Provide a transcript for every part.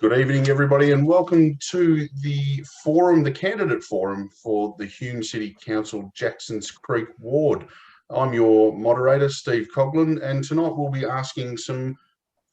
Good evening, everybody, and welcome to the forum, the candidate forum for the Hume City Council Jacksons Creek Ward. I'm your moderator, Steve Coughlin, and tonight we'll be asking some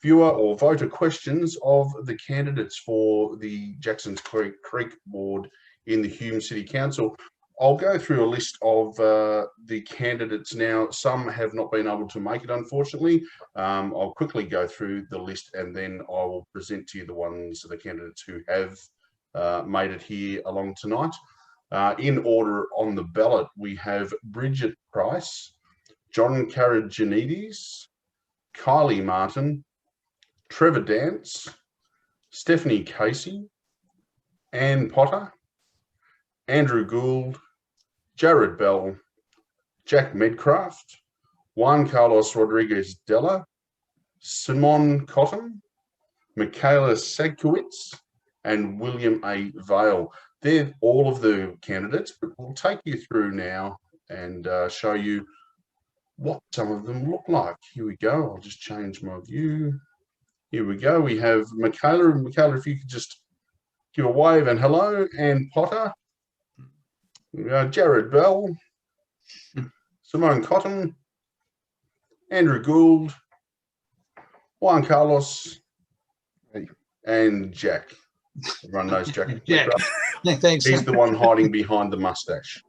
viewer or voter questions of the candidates for the Jacksons Creek Ward in the Hume City Council. I'll go through a list of the candidates now. Some have not been able to make it, unfortunately. I'll quickly go through the list and then I will present to you the candidates who have made it here along tonight. In order on the ballot, we have Bridget Price, John Karajanides, Kylie Martin, Trevor Dance, Stephanie Casey, Anne Potter, Andrew Gould, Jared Bell, Jack Medcraft, Juan Carlos Rodriguez Della, Simon Cotton, Michaela Sagkowitz, and William A. Vale. They're all of the candidates, but we'll take you through now and show you what some of them look like. Here we go. I'll just change my view. Here we go. We have Michaela. And Michaela, if you could just give a wave and hello. Anne Potter, Jared Bell, Simone Cotton, Andrew Gould, Juan Carlos, and Jack. Everyone knows Jack. Jack. Thanks. He's the one hiding behind the mustache.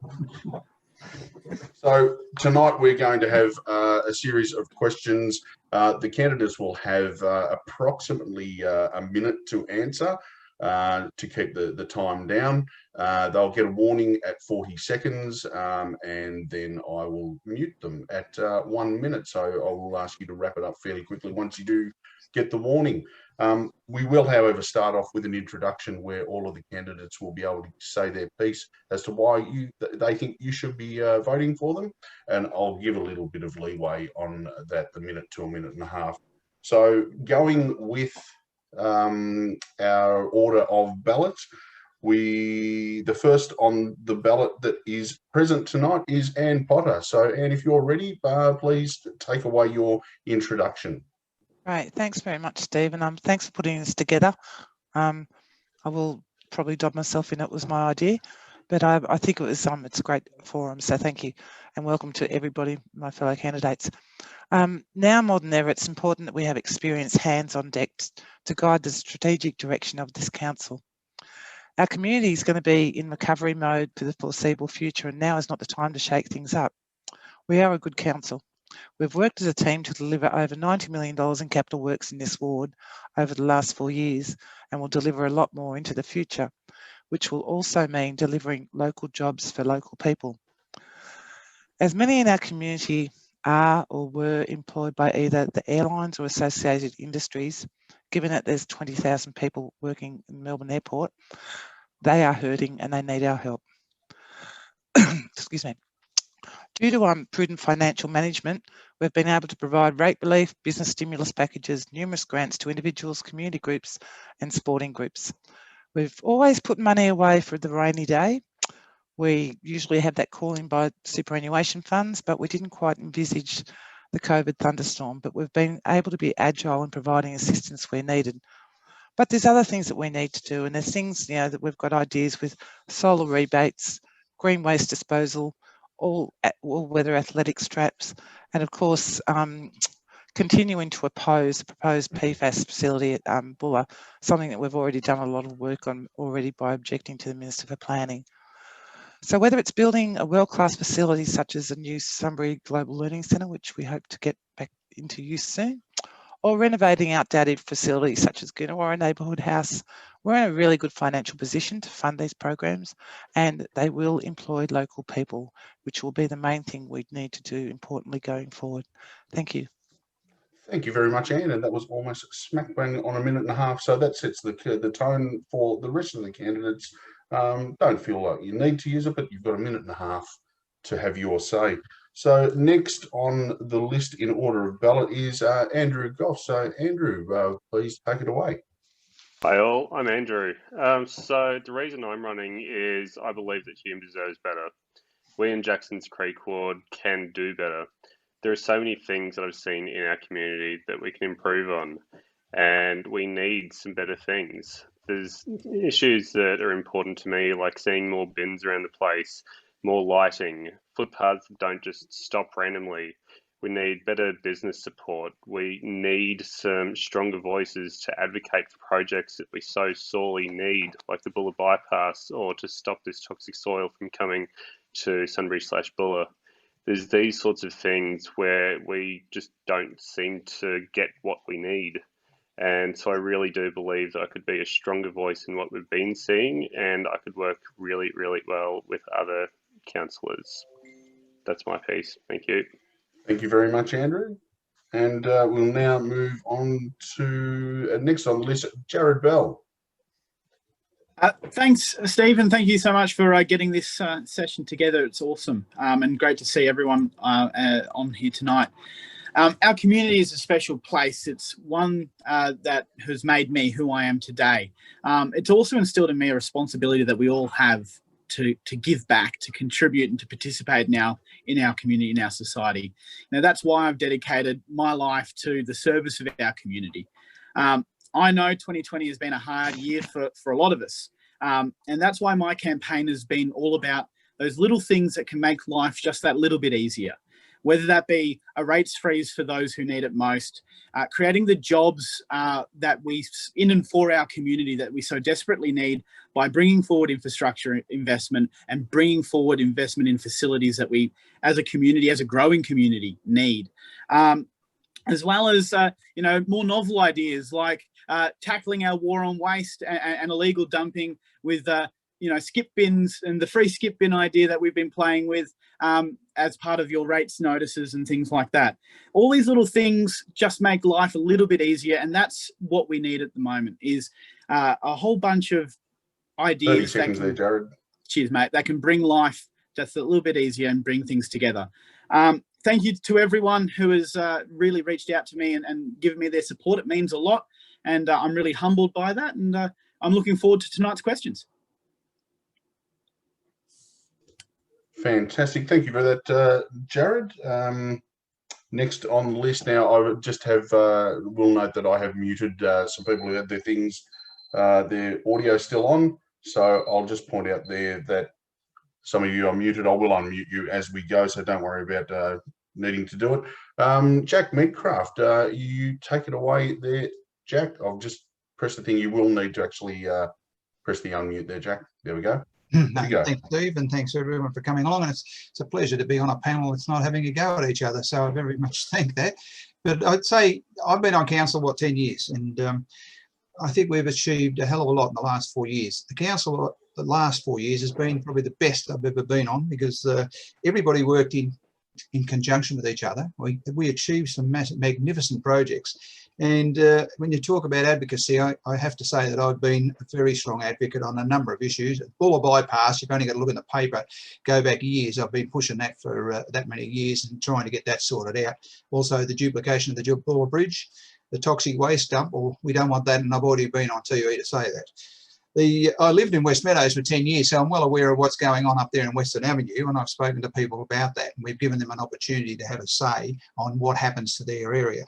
So tonight we're going to have a series of questions. The candidates will have approximately a minute to answer to keep the time down. They'll get a warning at 40 seconds and then I will mute them at 1 minute. So I will ask you to wrap it up fairly quickly once you do get the warning. We will, however, start off with an introduction where all of the candidates will be able to say their piece as to why they think you should be voting for them. And I'll give a little bit of leeway on that, the minute to a minute and a half. So going with our order of ballots, the first on the ballot that is present tonight is Anne Potter. So Anne, if you're ready, please take away your introduction. Right, thanks very much, Steve, and thanks for putting this together. I will probably dob myself in, it was my idea, but I think it was it's a great forum, so thank you, and welcome to everybody, my fellow candidates. Now more than ever, it's important that we have experienced hands on deck to guide the strategic direction of this council. Our community is going to be in recovery mode for the foreseeable future, and now is not the time to shake things up. We are a good council. We've worked as a team to deliver over $90 million in capital works in this ward over the last 4 years, and will deliver a lot more into the future, which will also mean delivering local jobs for local people. As many in our community are or were employed by either the airlines or associated industries, given that there's 20,000 people working in Melbourne Airport, they are hurting and they need our help. Excuse me. Due to prudent financial management, we've been able to provide rate relief, business stimulus packages, numerous grants to individuals, community groups and sporting groups. We've always put money away for the rainy day. We usually have that call in by superannuation funds, but we didn't quite envisage the COVID thunderstorm, but we've been able to be agile in providing assistance where needed. But there's other things that we need to do, and there's things, that we've got ideas with solar rebates, green waste disposal, all-weather athletic straps, and of course continuing to oppose the proposed PFAS facility at Bulla, something that we've already done a lot of work on already by objecting to the Minister for Planning. So whether it's building a world-class facility such as a new Sunbury Global Learning Centre, which we hope to get back into use soon, or renovating outdated facilities such as Gunawarra Neighbourhood House, we're in a really good financial position to fund these programs, and they will employ local people, which will be the main thing we need to do importantly going forward. Thank you. Thank you very much, Anne, and that was almost smack bang on a minute and a half, so that sets the tone for the rest of the candidates. Don't feel like you need to use it, but you've got a minute and a half to have your say. So next on the list in order of ballot is Andrew Goff. So Andrew, please take it away. Hi all, I'm Andrew. So the reason I'm running is I believe that Hume deserves better. We in Jacksons Creek Ward can do better. There are so many things that I've seen in our community that we can improve on. and we need some better things. There's issues that are important to me, like seeing more bins around the place, more lighting, footpaths that don't just stop randomly. We need better business support. We need some stronger voices to advocate for projects that we so sorely need, like the Bulla bypass, or to stop this toxic soil from coming to Sunbury/Bulla. There's these sorts of things where we just don't seem to get what we need. And so I really do believe that I could be a stronger voice in what we've been seeing, and I could work really, really well with other councillors. That's my piece. Thank you. Thank you very much, Andrew. And we'll now move on to next on the list, Jared Bell. Thanks, Stephen. Thank you so much for getting this session together. It's awesome and great to see everyone on here tonight. Our community is a special place. It's one that has made me who I am today. It's also instilled in me a responsibility that we all have to give back, to contribute and to participate now in our community, in our society. Now, that's why I've dedicated my life to the service of our community. I know 2020 has been a hard year for a lot of us. And that's why my campaign has been all about those little things that can make life just that little bit easier. Whether that be a rates freeze for those who need it most, creating the jobs that we, in and for our community, that we so desperately need by bringing forward infrastructure investment and bringing forward investment in facilities that we, as a community, as a growing community, need. As well as, more novel ideas like tackling our war on waste and illegal dumping with, skip bins and the free skip bin idea that we've been playing with as part of your rates notices and things like that. All these little things just make life a little bit easier, and that's what we need at the moment is a whole bunch of ideas. 30 seconds there, Jared. Cheers, mate. That can bring life just a little bit easier and bring things together. Thank you to everyone who has really reached out to me and given me their support. It means a lot, and I'm really humbled by that, and I'm looking forward to tonight's questions. Fantastic. Thank you for that, Jared. Next on the list now, I would just have, will note that I have muted some people who had their things, their audio still on. So I'll just point out there that some of you are muted. I will unmute you as we go, so don't worry about needing to do it. Jack Medcraft, you take it away there, Jack. I'll just press the thing. You will need to actually press the unmute there, Jack. There we go. Thanks, Steve, and thanks everyone for coming along. And it's a pleasure to be on a panel that's not having a go at each other. So I very much thank that. But I'd say I've been on council, 10 years, and I think we've achieved a hell of a lot in the last 4 years. The council, the last 4 years, has been probably the best I've ever been on because everybody worked in conjunction with each other. We achieved some magnificent projects. And when you talk about advocacy, I have to say that I've been a very strong advocate on a number of issues. Bulla bypass, you've only got to look in the paper, go back years. I've been pushing that for that many years and trying to get that sorted out. Also, the duplication of the Bulla Bridge, the toxic waste dump, well, we don't want that, and I've already been on TV to say that. I lived in West Meadows for 10 years, so I'm well aware of what's going on up there in Western Avenue, and I've spoken to people about that, and we've given them an opportunity to have a say on what happens to their area.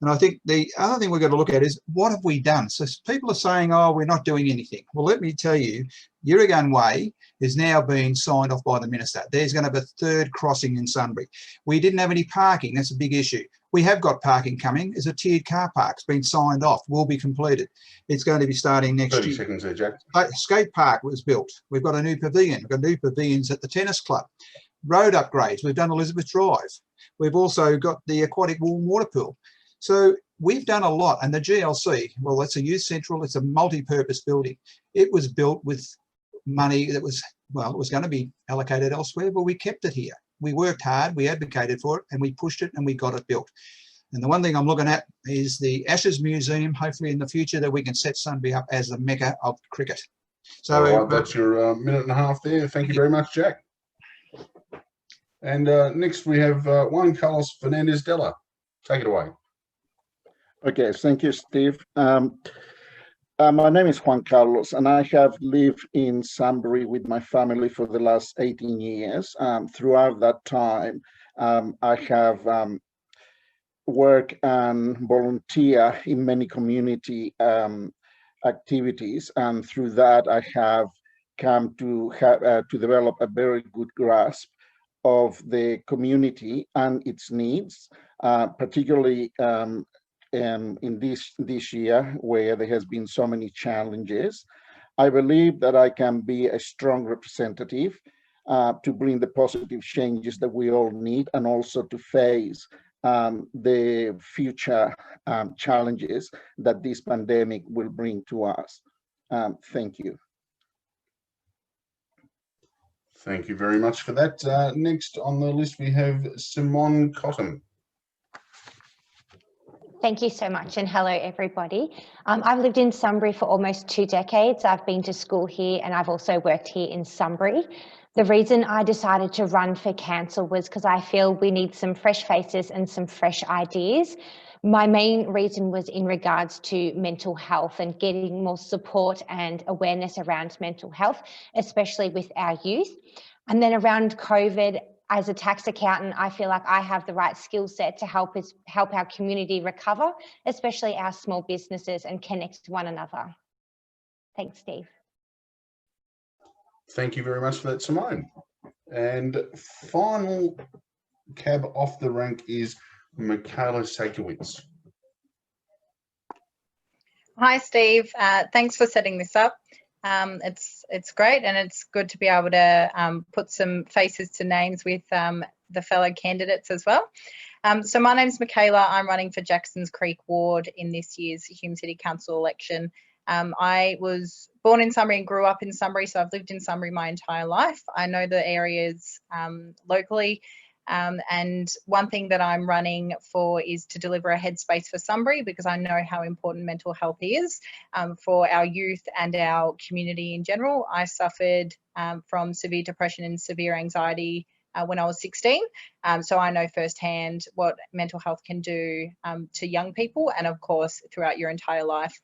And I think the other thing we've got to look at is what have we done? So people are saying, oh, we're not doing anything. Well, let me tell you, Yeragun Way is now being signed off by the Minister. There's going to be a third crossing in Sunbury. We didn't have any parking. That's a big issue. We have got parking coming. There's a tiered car park. It's been signed off, will be completed. It's going to be starting next year. 30 seconds there, Jack. Skate park was built. We've got a new pavilion. We've got new pavilions at the tennis club. Road upgrades. We've done Elizabeth Drive. We've also got the aquatic warm water pool. So we've done a lot, and the GLC, well, that's a youth central, it's a multi-purpose building. It was built with money that was, well, it was going to be allocated elsewhere, but we kept it here. We worked hard, we advocated for it, and we pushed it, and we got it built. And the one thing I'm looking at is the Ashes Museum, hopefully in the future that we can set Sunbury up as the mecca of cricket. So all right, that's your minute and a half there. Thank you very much, Jack. And next we have Juan Carlos Fernandez Della. Take it away. Okay, thank you, Steve. My name is Juan Carlos, and I have lived in Sunbury with my family for the last 18 years. Throughout that time, I have work and volunteer in many community activities, and through that I have come to develop a very good grasp of the community and its needs, particularly in this year where there has been so many challenges. I believe that I can be a strong representative to bring the positive changes that we all need, and also to face the future challenges that this pandemic will bring to us. Thank you. Thank you very much for that. Next on the list, we have Simone Cotton. Thank you so much, and hello everybody. I've lived in Sunbury for almost 2 decades. I've been to school here and I've also worked here in Sunbury. The reason I decided to run for council was because I feel we need some fresh faces and some fresh ideas. My main reason was in regards to mental health and getting more support and awareness around mental health, especially with our youth. And then around COVID, as a tax accountant, I feel like I have the right skill set to help our community recover, especially our small businesses, and connect to one another. Thanks, Steve. Thank you very much for that, Simone. And final cab off the rank is Michaela Sakowitz. Hi, Steve. Thanks for setting this up. It's great, and it's good to be able to put some faces to names with the fellow candidates as well. So my name's Michaela. I'm running for Jacksons Creek Ward in this year's Hume City Council election. I was born in Sunbury and grew up in Sunbury, so I've lived in Sunbury my entire life. I know the areas locally. And one thing that I'm running for is to deliver a headspace for Sunbury, because I know how important mental health is for our youth and our community in general. I suffered from severe depression and severe anxiety when I was 16. So I know firsthand what mental health can do to young people, and of course throughout your entire life.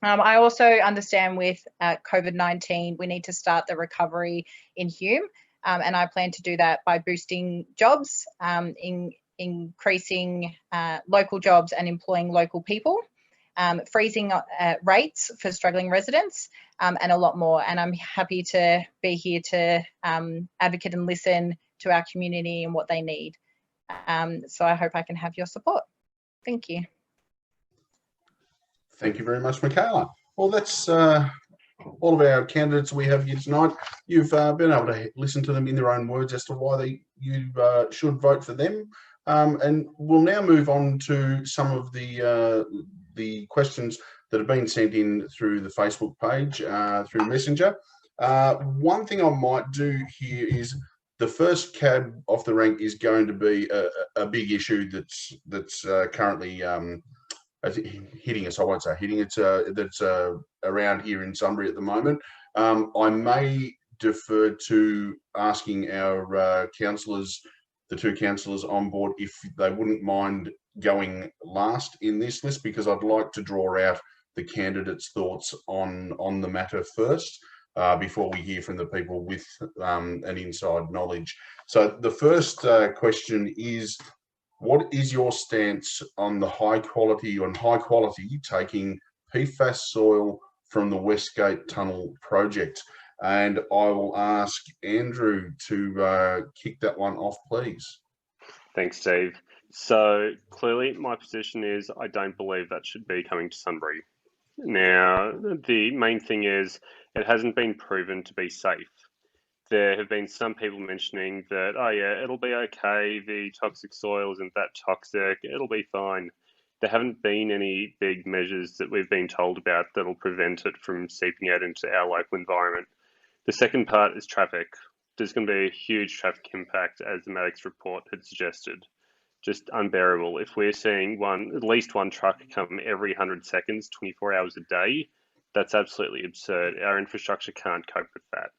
I also understand with COVID-19, we need to start the recovery in Hume. And I plan to do that by boosting jobs, increasing local jobs and employing local people, freezing rates for struggling residents, and a lot more. And I'm happy to be here to advocate and listen to our community and what they need. So I hope I can have your support. Thank you. Thank you very much, Michaela. Well, that's all of our candidates we have here tonight. You've been able to listen to them in their own words as to why you should vote for them. And we'll now move on to some of the questions that have been sent in through the Facebook page, through Messenger. One thing I might do here is the first cab off the rank is going to be a big issue that's currently hitting us. I won't say hitting, that's around here in Sunbury at the moment. I may defer to asking our councillors, the 2 councillors on board, if they wouldn't mind going last in this list, because I'd like to draw out the candidates' thoughts on the matter first, before we hear from the people with an inside knowledge. So the first question is, what is your stance on the high quality taking PFAS soil from the Westgate Tunnel project? And I will ask Andrew to kick that one off, please. Thanks, Steve. So clearly my position is I don't believe that should be coming to Sunbury. Now, the main thing is it hasn't been proven to be safe. There have been some people mentioning that, oh yeah, it'll be okay, the toxic soil isn't that toxic, it'll be fine. There haven't been any big measures that we've been told about that'll prevent it from seeping out into our local environment. The second part is traffic. There's going to be a huge traffic impact, as the Maddox report had suggested. Just unbearable. If we're seeing at least one truck come every 100 seconds, 24 hours a day, that's absolutely absurd. Our infrastructure can't cope with that.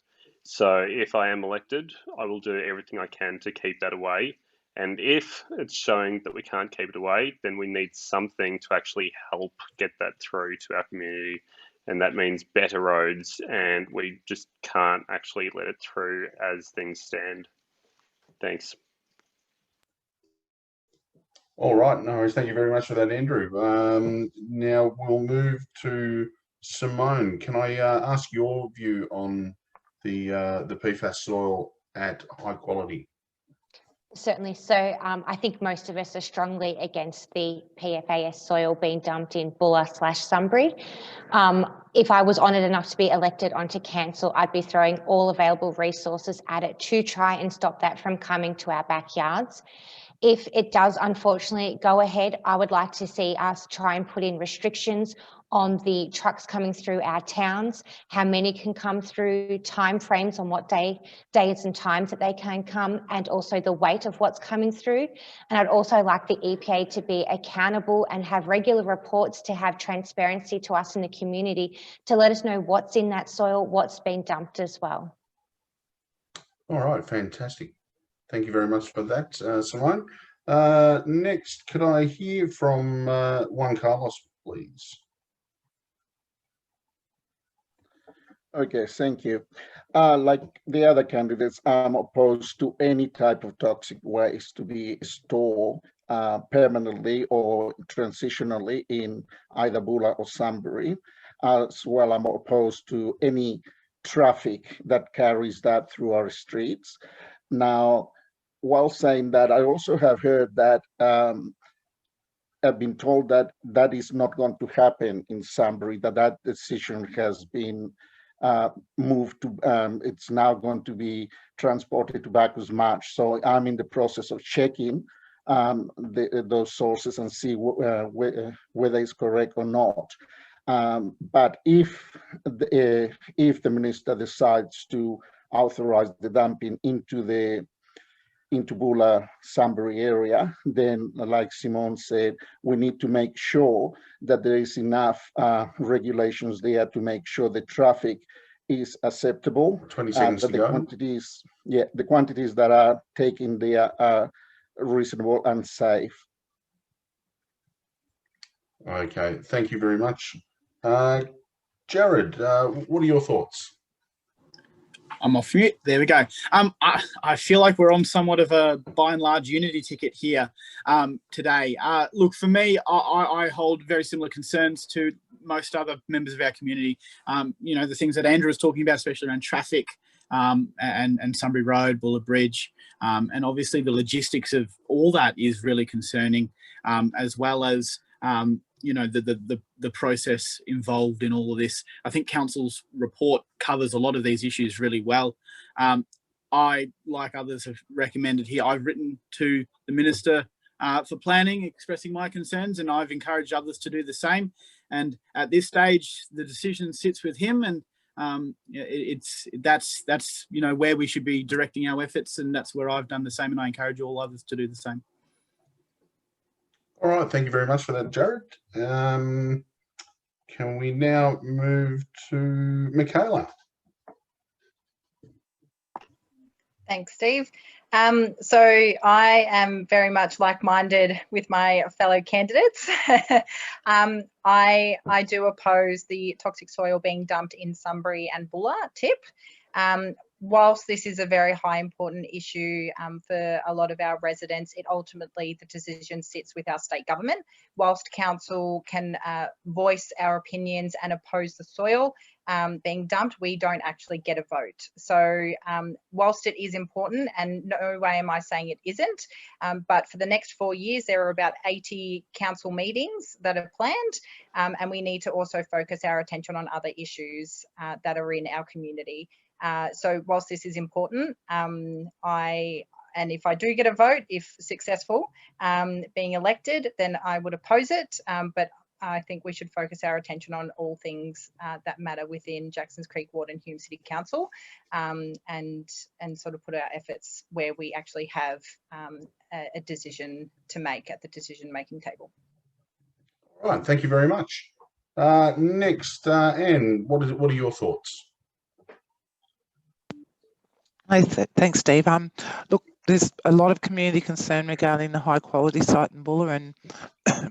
So if I am elected, I will do everything I can to keep that away. And if it's showing that we can't keep it away, then we need something to actually help get that through to our community. And that means better roads, and we just can't actually let it through as things stand. Thanks. All right, no worries. Thank you very much for that, Andrew. Now we'll move to Simone. Can I ask your view on the PFAS soil at High Quality? Certainly. So I think most of us are strongly against the PFAS soil being dumped in Bulla/Sunbury. If I was honoured enough to be elected onto council, I'd be throwing all available resources at it to try and stop that from coming to our backyards. If it does unfortunately go ahead, I would like to see us try and put in restrictions on the trucks coming through our towns, how many can come through, timeframes on what days and times that they can come, and also the weight of what's coming through. And I'd also like the EPA to be accountable and have regular reports to have transparency to us in the community to let us know what's in that soil, what's been dumped as well. All right, fantastic. Thank you very much for that, Simone. Next, could I hear from Juan Carlos, please? Okay, thank you. Like the other candidates, I'm opposed to any type of toxic waste to be stored permanently or transitionally in either Bulla or Sunbury. As well, I'm opposed to any traffic that carries that through our streets. Now, while saying that, I also have heard that I've been told that that is not going to happen in Sunbury, that decision has been moved to, it's now going to be transported to Bacchus Marsh. So I'm in the process of checking those sources and see whether it's correct or not. But if the minister decides to authorize the dumping into Bulla Sunbury area, then like Simone said, we need to make sure that there is enough regulations there to make sure the traffic is acceptable. 20 seconds to go. The quantities that are taken there are reasonable and safe. Okay, thank you very much. Jared, what are your thoughts? I'm off mute. There we go. I feel like we're on somewhat of a, by and large, unity ticket here today. Look, for me, I hold very similar concerns to most other members of our community. You know, the things that Andrew was talking about, especially around traffic and Sunbury Road, Bulla Bridge, and obviously the logistics of all that is really concerning, as well as you know, the process involved in all of this. I think council's report covers a lot of these issues really well. I, like others have recommended here, I've written to the Minister for Planning expressing my concerns, and I've encouraged others to do the same. And at this stage, the decision sits with him, and that's you know, where we should be directing our efforts, and that's where I've done the same, and I encourage all others to do the same. All right, thank you very much for that, Jared. Can we now move to Michaela? Thanks, Steve. So I am very much like-minded with my fellow candidates. I do oppose the toxic soil being dumped in Sunbury and Bulla tip. Whilst this is a very high important issue for a lot of our residents, it ultimately, the decision sits with our state government. Whilst council can voice our opinions and oppose the soil being dumped, we don't actually get a vote. So whilst it is important, and no way am I saying it isn't, but for the next 4 years, there are about 80 council meetings that are planned, and we need to also focus our attention on other issues that are in our community. So whilst this is important, and if I do get a vote, if successful, being elected, then I would oppose it. But I think we should focus our attention on all things that matter within Jacksons Creek Ward and Hume City Council, and sort of put our efforts where we actually have a decision to make at the decision-making table. All right, thank you very much. Next, Anne, what are your thoughts? Thanks, Steve. Look, there's a lot of community concern regarding the high quality site in Bulla and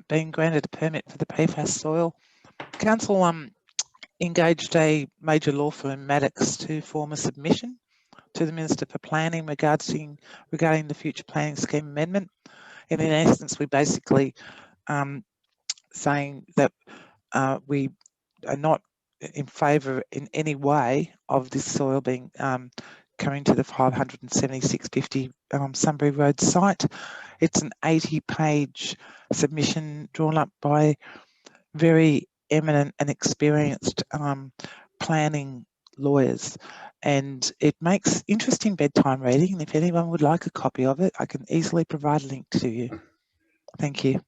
being granted a permit for the PFAS soil. Council engaged a major law firm, Maddox, to form a submission to the Minister for Planning regarding the future planning scheme amendment. And in essence, we basically saying that we are not in favour in any way of this soil being coming to the 576.50 Sunbury Road site. It's an 80-page submission drawn up by very eminent and experienced planning lawyers, and it makes interesting bedtime reading. And if anyone would like a copy of it, I can easily provide a link to you. Thank you.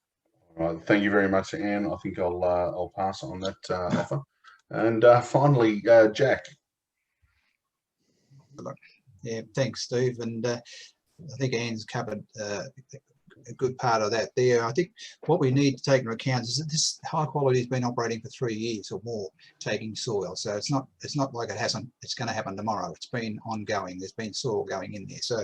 All right, thank you very much, Anne. I think I'll pass on that offer. And finally, Jack. Yeah, thanks, Steve. And I think Anne's covered a good part of that there. I think what we need to take into account is that this high quality has been operating for 3 years or more, taking soil. So it's not like it's going to happen tomorrow. It's been ongoing. There's been soil going in there. So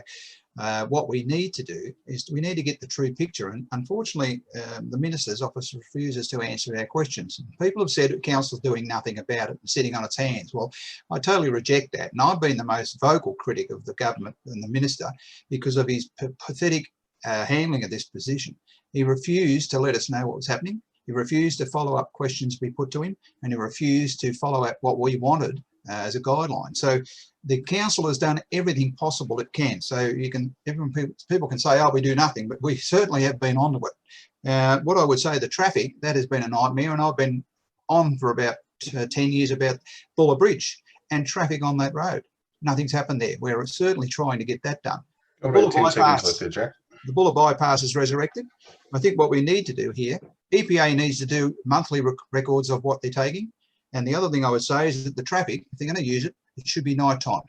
what we need to do is we need to get the true picture. And unfortunately, the Minister's Office refuses to answer our questions. People have said that Council's doing nothing about it and sitting on its hands. Well, I totally reject that. And I've been the most vocal critic of the government and the Minister because of his pathetic handling of this position. He refused to let us know what was happening. He refused to follow up questions we put to him, and he refused to follow up what we wanted as a guideline. So the council has done everything possible it can. So people can say, oh, we do nothing, but we certainly have been onto it. What I would say, the traffic, that has been a nightmare, and I've been on for about 10 years about Buller Bridge and traffic on that road. Nothing's happened there. We're certainly trying to get that done. About 10 seconds left there, Jack. The Buller bypass is resurrected. I think what we need to do here, EPA needs to do monthly records of what they're taking. And the other thing I would say is that the traffic, if they're going to use it, it should be night time.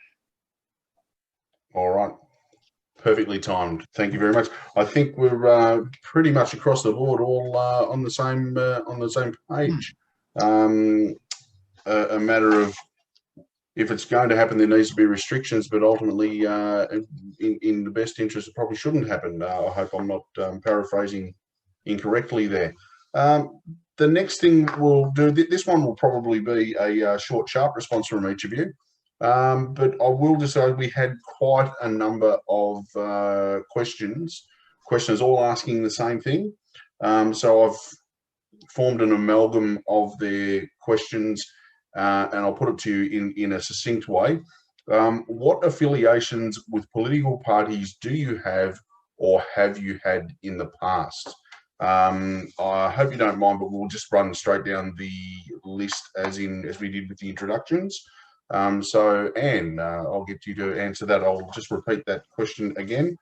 All right. Perfectly timed. Thank you very much. I think we're pretty much across the board, all on the same page. A matter of, if it's going to happen, there needs to be restrictions, but ultimately, in the best interest, it probably shouldn't happen. I hope I'm not paraphrasing incorrectly there. The next thing we'll do, this one will probably be a short, sharp response from each of you. But I will decide we had quite a number of questions all asking the same thing. So I've formed an amalgam of their questions, and I'll put it to you in a succinct way. What affiliations with political parties do you have or have you had in the past? I hope you don't mind, but we'll just run straight down the list as we did with the introductions. So Anne, I'll get you to answer that. I'll just repeat that question again.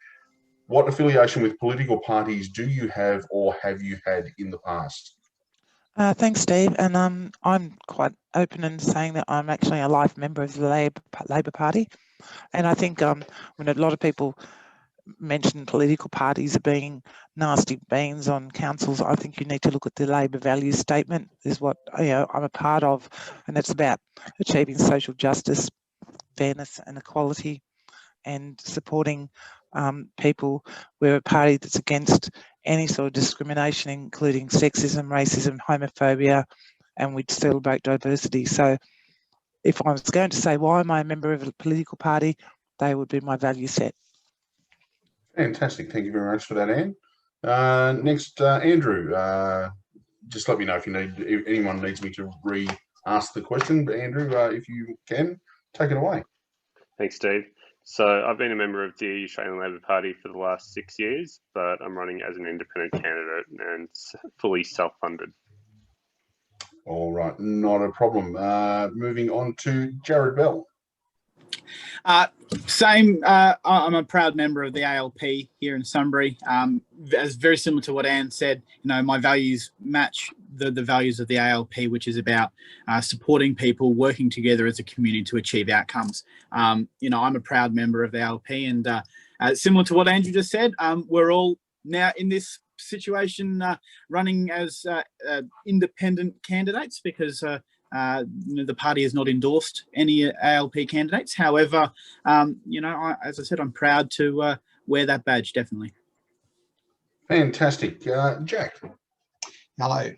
What affiliation with political parties do you have or have you had in the past? Thanks, Steve. And I'm quite open in saying that I'm actually a life member of the Labor Party. And I think when a lot of people mention political parties are being nasty beans on councils, I think you need to look at the Labor values statement, is what I'm a part of, and it's about achieving social justice, fairness and equality, and supporting people. We're a party that's against any sort of discrimination, including sexism, racism, homophobia, and we celebrate diversity. So if I was going to say why am I a member of a political party, they would be my value set. Fantastic. Thank you very much for that, Anne. Next, Andrew. Just let me know if anyone needs me to re-ask the question. But Andrew, if you can, take it away. Thanks, Steve. So I've been a member of the Australian Labor Party for the last 6 years, but I'm running as an independent candidate and fully self-funded. All right, not a problem. Moving on to Jared Bell. Same. I'm a proud member of the ALP here in Sunbury. As very similar to what Anne said, my values match the values of the ALP, which is about supporting people, working together as a community to achieve outcomes. I'm a proud member of the ALP, and similar to what Andrew just said, we're all now in this situation running as independent candidates because the party has not endorsed any ALP candidates. However, as I said, I'm proud to wear that badge, definitely. Fantastic. Jack. Hello.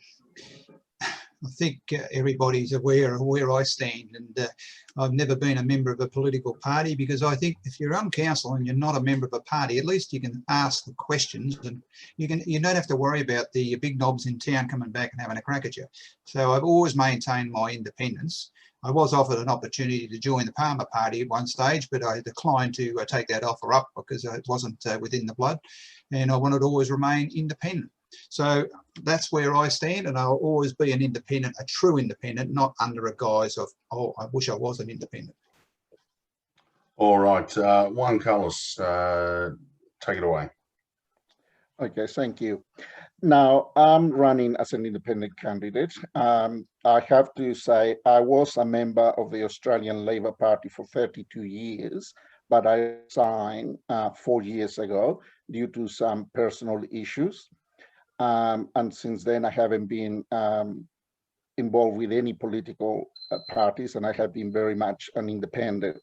I think everybody's aware of where I stand, and I've never been a member of a political party, because I think if you're on council and you're not a member of a party, at least you can ask the questions, and you don't have to worry about the big knobs in town coming back and having a crack at you. So I've always maintained my independence. I was offered an opportunity to join the Palmer Party at one stage, but I declined to take that offer up because it wasn't within the blood, and I wanted to always remain independent. So that's where I stand, and I'll always be an independent, a true independent, not under a guise of, oh, I wish I was an independent. All right, Juan Carlos, take it away. Okay, thank you. Now, I'm running as an independent candidate. I have to say I was a member of the Australian Labor Party for 32 years, but I resigned 4 years ago due to some personal issues. And since then, I haven't been involved with any political parties, and I have been very much an independent.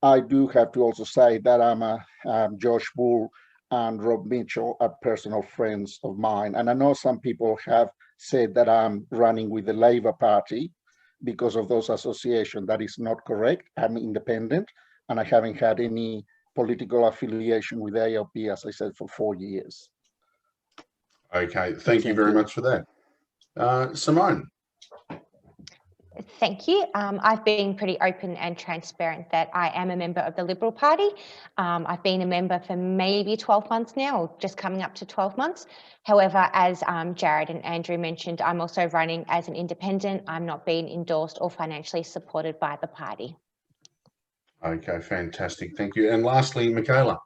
I do have to also say that I'm Josh Bull and Rob Mitchell are personal friends of mine. And I know some people have said that I'm running with the Labor Party because of those associations. That is not correct. I'm independent, and I haven't had any political affiliation with ALP, as I said, for 4 years. Okay, thank you very much for that. Simone. Thank you. I've been pretty open and transparent that I am a member of the Liberal Party. I've been a member for maybe 12 months now, or just coming up to 12 months. However, as Jared and Andrew mentioned, I'm also running as an independent. I'm not being endorsed or financially supported by the party. Okay, fantastic. Thank you. And lastly, Michaela.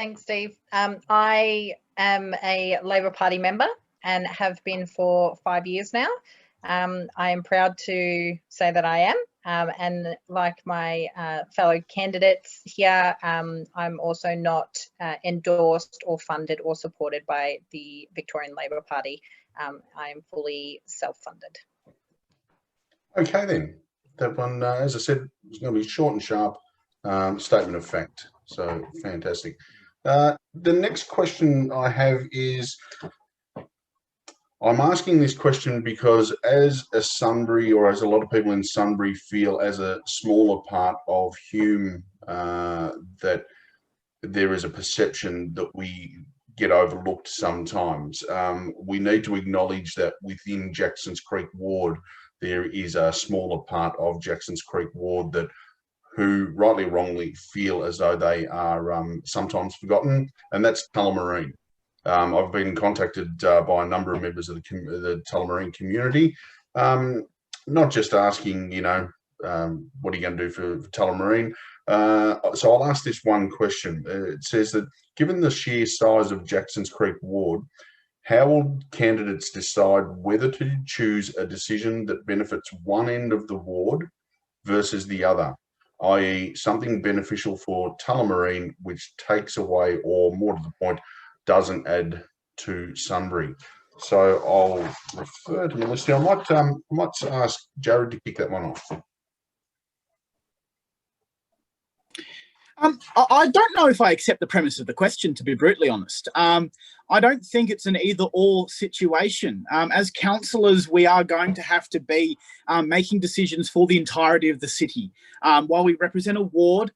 Thanks, Steve. I am a Labor Party member and have been for 5 years now. I am proud to say that I am, and like my fellow candidates here, I'm also not endorsed or funded or supported by the Victorian Labor Party. I am fully self-funded. Okay then, that one, as I said, is going to be short and sharp, statement of fact. So fantastic. The next question I have is, I'm asking this question because as a Sunbury, or as a lot of people in Sunbury feel as a smaller part of Hume, that there is a perception that we get overlooked sometimes. We need to acknowledge that within Jacksons Creek Ward, there is a smaller part of Jacksons Creek Ward that who rightly or wrongly feel as though they are sometimes forgotten, and that's Tullamarine. I've been contacted by a number of members of the Tullamarine community, not just asking, you know, what are you going to do for Tullamarine? So I'll ask this one question. It says that given the sheer size of Jacksons Creek Ward, how will candidates decide whether to choose a decision that benefits one end of the ward versus the other, i.e. something beneficial for Tullamarine which takes away, or more to the point, doesn't add to Sunbury? So I'll refer to my list here. I might ask Jared to kick that one off. I don't know if I accept the premise of the question, to be brutally honest. I don't think it's an either-or situation. As councillors, we are going to have to be making decisions for the entirety of the city. While we represent a ward,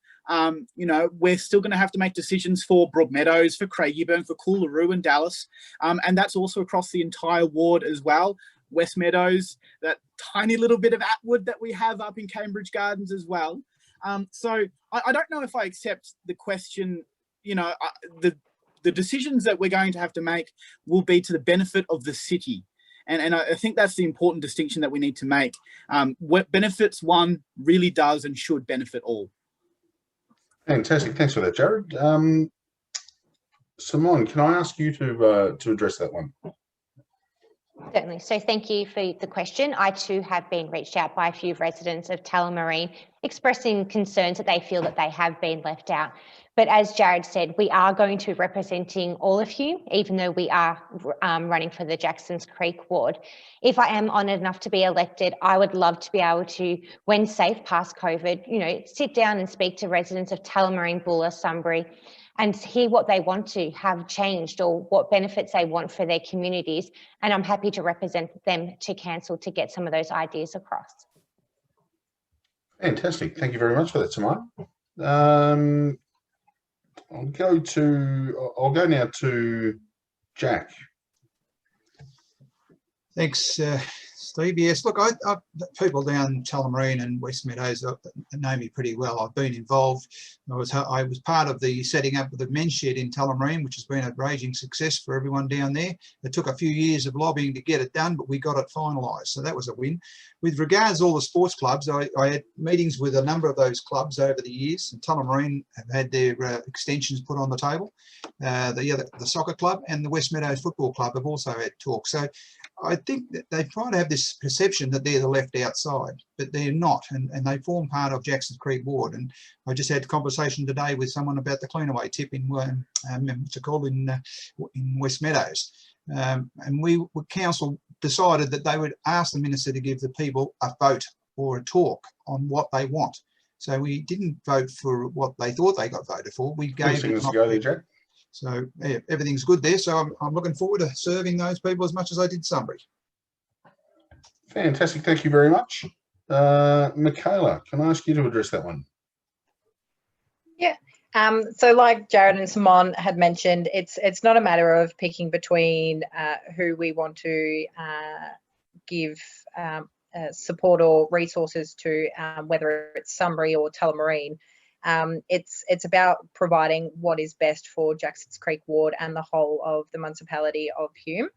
you know, we're still going to have to make decisions for Broadmeadows, for Craigieburn, for Coolaroo and Dallas, and that's also across the entire ward as well. West Meadows, that tiny little bit of Atwood that we have up in Cambridge Gardens as well. So I don't know if I accept the question. You know, the decisions that we're going to have to make will be to the benefit of the city. And I think that's the important distinction that we need to make. What benefits one really does and should benefit all. Fantastic. Thanks for that, Jared. Simone, can I ask you to address that one? Certainly. So thank you for the question. I too have been reached out by a few residents of Tullamarine expressing concerns that they feel that they have been left out. But as Jared said, we are going to be representing all of you, even though we are running for the Jacksons Creek Ward. If I am honoured enough to be elected, I would love to be able to, when safe past COVID, you know, sit down and speak to residents of Tullamarine, Bulla, Sunbury, and hear what they want to have changed or what benefits they want for their communities. And I'm happy to represent them to council to get some of those ideas across. Fantastic. Thank you very much for that, Simone. I'll go now to Jack. Thanks, Steve. Yes, look, people down Tullamarine and West Meadows know me pretty well. I've been involved. I was part of the setting up of the men's shed in Tullamarine, which has been a raging success for everyone down there. It took a few years of lobbying to get it done, but we got it finalised, so that was a win. With regards to all the sports clubs, I had meetings with a number of those clubs over the years, and Tullamarine have had their extensions put on the table. The soccer club and the West Meadows Football Club have also had talks. So I think that they try to have this perception that they're the left outside, but they're not, and they form part of Jacksons Creek Ward. And I just had a conversation today with someone about the Cleanaway tip in West Meadows. And council decided that they would ask the minister to give the people a vote or a talk on what they want. So we didn't vote for what they thought they got voted for. We gave them an option. So yeah, everything's good there. So I'm looking forward to serving those people as much as I did Sunbury. Fantastic. Thank you very much. Michaela, can I ask you to address that one? Yeah. So like Jared and Simon had mentioned, it's not a matter of picking between who we want to give support or resources to, whether it's Sunbury or Tullamarine. It's about providing what is best for Jacksons Creek Ward and the whole of the municipality of Hume.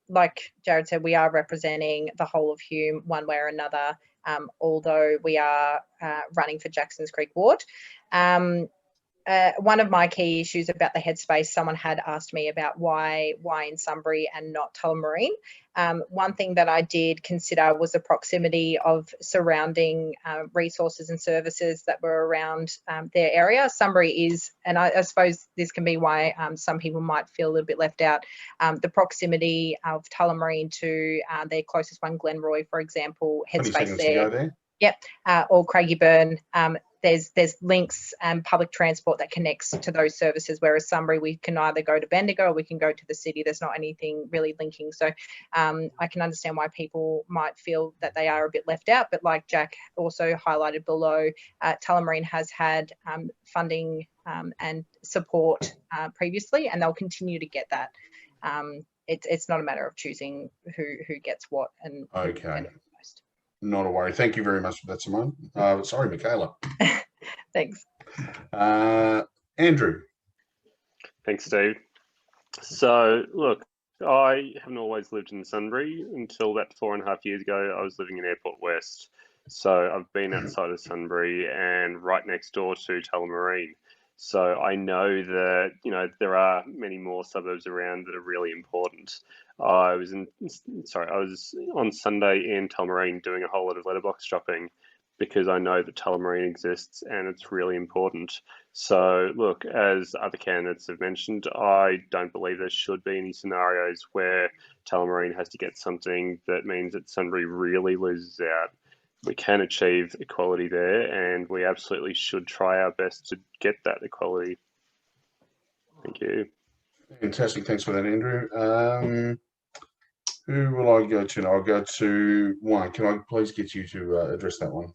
Like Jared said, we are representing the whole of Hume one way or another, although we are running for Jacksons Creek Ward. One of my key issues about the headspace, someone had asked me about why in Sunbury and not Tullamarine. One thing that I did consider was the proximity of surrounding resources and services that were around their area. Sunbury is, and I suppose this can be why some people might feel a little bit left out, the proximity of Tullamarine to their closest one, Glenroy, for example, headspace there. Yep, or Craigieburn. There's links and public transport that connects to those services, whereas Sunbury, we can either go to Bendigo or we can go to the city. There's not anything really linking. So I can understand why people might feel that they are a bit left out. But like Jack also highlighted below, Tullamarine has had funding and support previously, and they'll continue to get that. It's not a matter of choosing who gets what and okay. Not a worry. Thank you very much for that, Simone. Sorry, Michaela. Thanks. Andrew. Thanks, Steve. So, look, I haven't always lived in Sunbury. Until about 4.5 years ago, I was living in Airport West. So I've been outside of Sunbury and right next door to Tullamarine. So I know that, you know, there are many more suburbs around that are really important. I was on Sunday in Tullamarine doing a whole lot of letterbox shopping because I know that Tullamarine exists and it's really important. So look, as other candidates have mentioned, I don't believe there should be any scenarios where Tullamarine has to get something that means that Sunbury really loses out. We can achieve equality there, and we absolutely should try our best to get that equality. Thank you. Fantastic. Thanks for that, Andrew. Who will I go to now? I'll go to Juan. Can I please get you to address that one?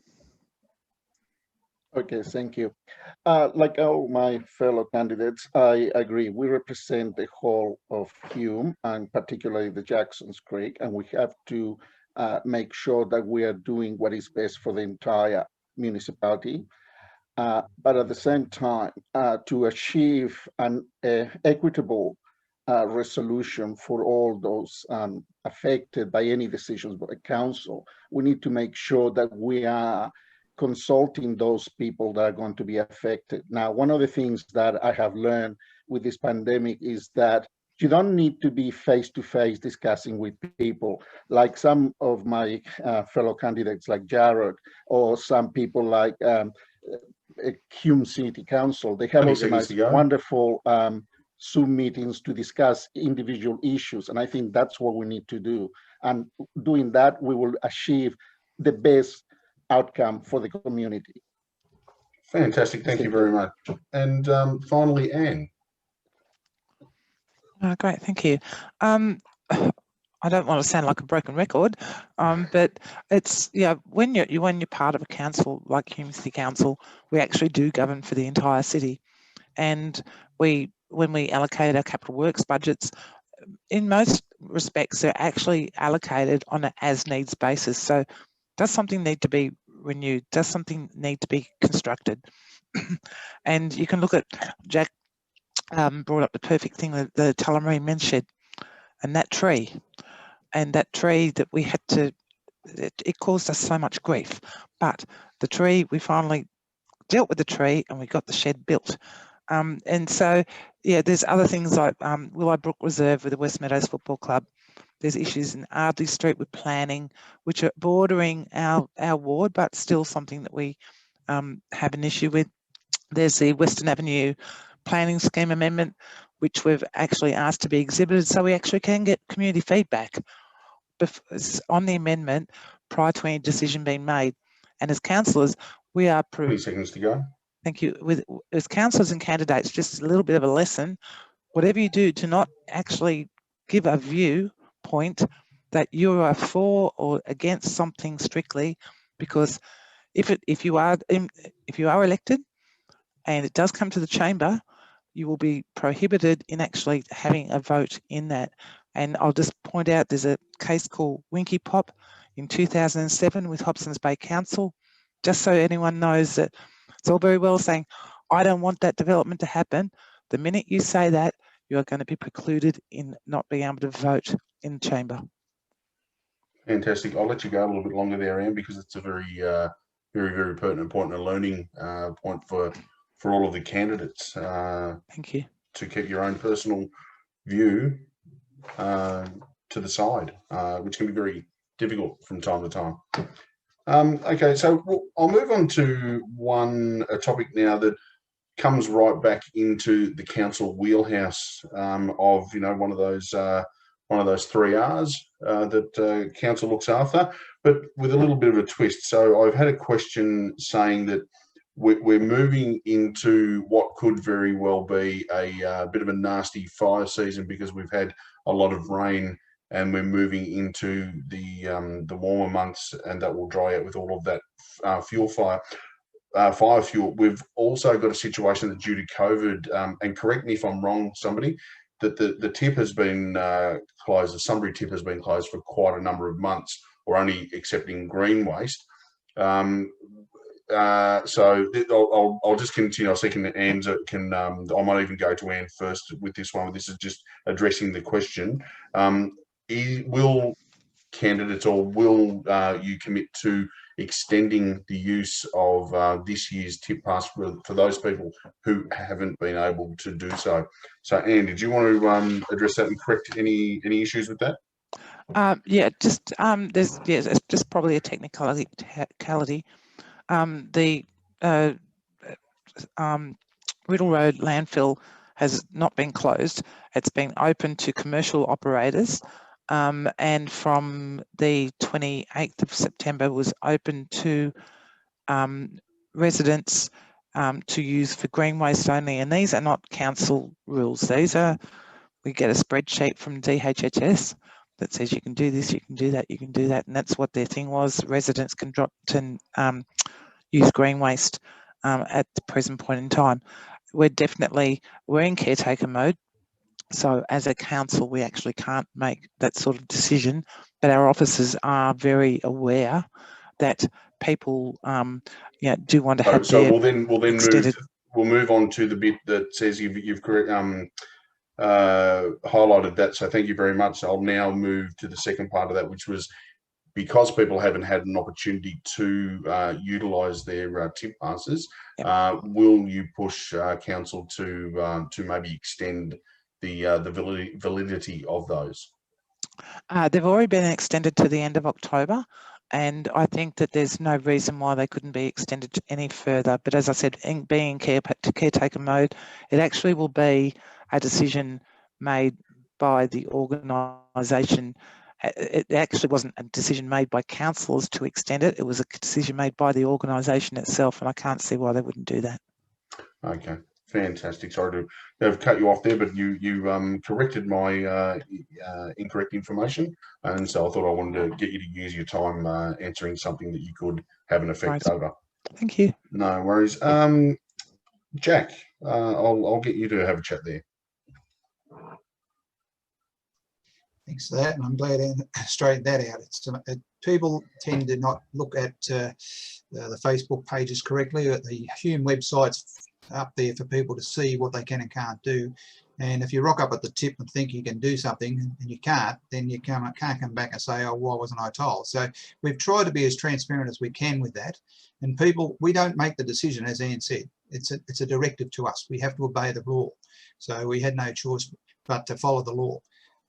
Okay, thank you. Like all my fellow candidates, I agree. We represent the whole of Hume and particularly the Jacksons Creek, and we have to make sure that we are doing what is best for the entire municipality. But at the same time, to achieve an equitable resolution for all those affected by any decisions by the council, we need to make sure that we are consulting those people that are going to be affected. Now, one of the things that I have learned with this pandemic is that you don't need to be face-to-face discussing with people like some of my fellow candidates like Jared or some people like Hume City Council. They have organized wonderful Zoom meetings to discuss individual issues. And I think that's what we need to do. And doing that, we will achieve the best outcome for the community. Fantastic. Thank you very much. And finally, Anne. Great, thank you. I don't want to sound like a broken record, but it's when you're part of a council like Hume City Council, we actually do govern for the entire city, and when we allocate our capital works budgets, in most respects they're actually allocated on an as needs basis. So does something need to be renewed? Does something need to be constructed? And you can look at Jack brought up the perfect thing, the Tullamarine Men's Shed, and that tree that we had to, it caused us so much grief. But the tree, we finally dealt with the tree and we got the shed built. And so, there's other things like Willowbrook Reserve with the West Meadows Football Club. There's issues in Ardley Street with planning, which are bordering our ward, but still something that we have an issue with. There's the Western Avenue planning scheme amendment, which we've actually asked to be exhibited so we actually can get community feedback on the amendment prior to any decision being made. And as councillors, we are 20 seconds to go. Thank you. As councillors and candidates, just a little bit of a lesson. Whatever you do, to not actually give a viewpoint that you are for or against something strictly, because if you are elected and it does come to the chamber, you will be prohibited in actually having a vote in that. And I'll just point out there's a case called Winky Pop in 2007 with Hobsons Bay Council, just so anyone knows that it's all very well saying, I don't want that development to happen. The minute you say that, you are going to be precluded in not being able to vote in the chamber. Fantastic. I'll let you go a little bit longer there, Anne, because it's a very, very pertinent point and a learning point for all of the candidates. Thank you. To keep your own personal view to the side, which can be very difficult from time to time. Okay, so I'll move on to a topic now that comes right back into the council wheelhouse of one of those 3 R's that council looks after, but with a little bit of a twist. So I've had a question saying that we're moving into what could very well be a bit of a nasty fire season because we've had a lot of rain, and we're moving into the warmer months, and that will dry out with all of that fire fuel. We've also got a situation that due to COVID, and correct me if I'm wrong, somebody, that the tip has been closed. The Sunbury tip has been closed for quite a number of months, or only accepting green waste. So I'll just continue. I was thinking that Anne's can. I might even go to Anne first with this one. This is just addressing the question. Will candidates, or will you commit to extending the use of this year's tip pass for those people who haven't been able to do so? So, Anne, did you want to address that and correct any issues with that? It's just probably a technicality. The Riddle Road landfill has not been closed. It's been open to commercial operators, and from the 28th of September was open to residents to use for green waste only. And these are not council rules. We get a spreadsheet from DHHS that says you can do this, you can do that, you can do that, and that's what their thing was. Residents can use green waste at the present point in time. We're in caretaker mode. So as a council, we actually can't make that sort of decision, but our officers are very aware that people do want to have we'll move on to the bit that says you've highlighted that. So thank you very much. I'll now move to the second part of that, which was because people haven't had an opportunity to utilise their tip passes. Yep. Will you push council to maybe extend the validity of those? They've already been extended to the end of October, and I think that there's no reason why they couldn't be extended any further. But as I said, being in caretaker mode, it actually will be a decision made by the organisation it actually wasn't a decision made by councillors to extend it. It was a decision made by the organisation itself, and I can't see why they wouldn't do that. Okay, fantastic. Sorry to have cut you off there, but you corrected my incorrect information, and so I thought I wanted to get you to use your time answering something that you could have an effect over. Thank you. No worries. Jack, I'll get you to have a chat there. Thanks for that, and I'm glad I straightened that out. People tend to not look at the Facebook pages correctly. The Hume website's up there for people to see what they can and can't do. And if you rock up at the tip and think you can do something and you can't, then you can't come back and say, oh, why wasn't I told? So we've tried to be as transparent as we can with that. And people, we don't make the decision, as Anne said. It's a directive to us. We have to obey the law. So we had no choice but to follow the law.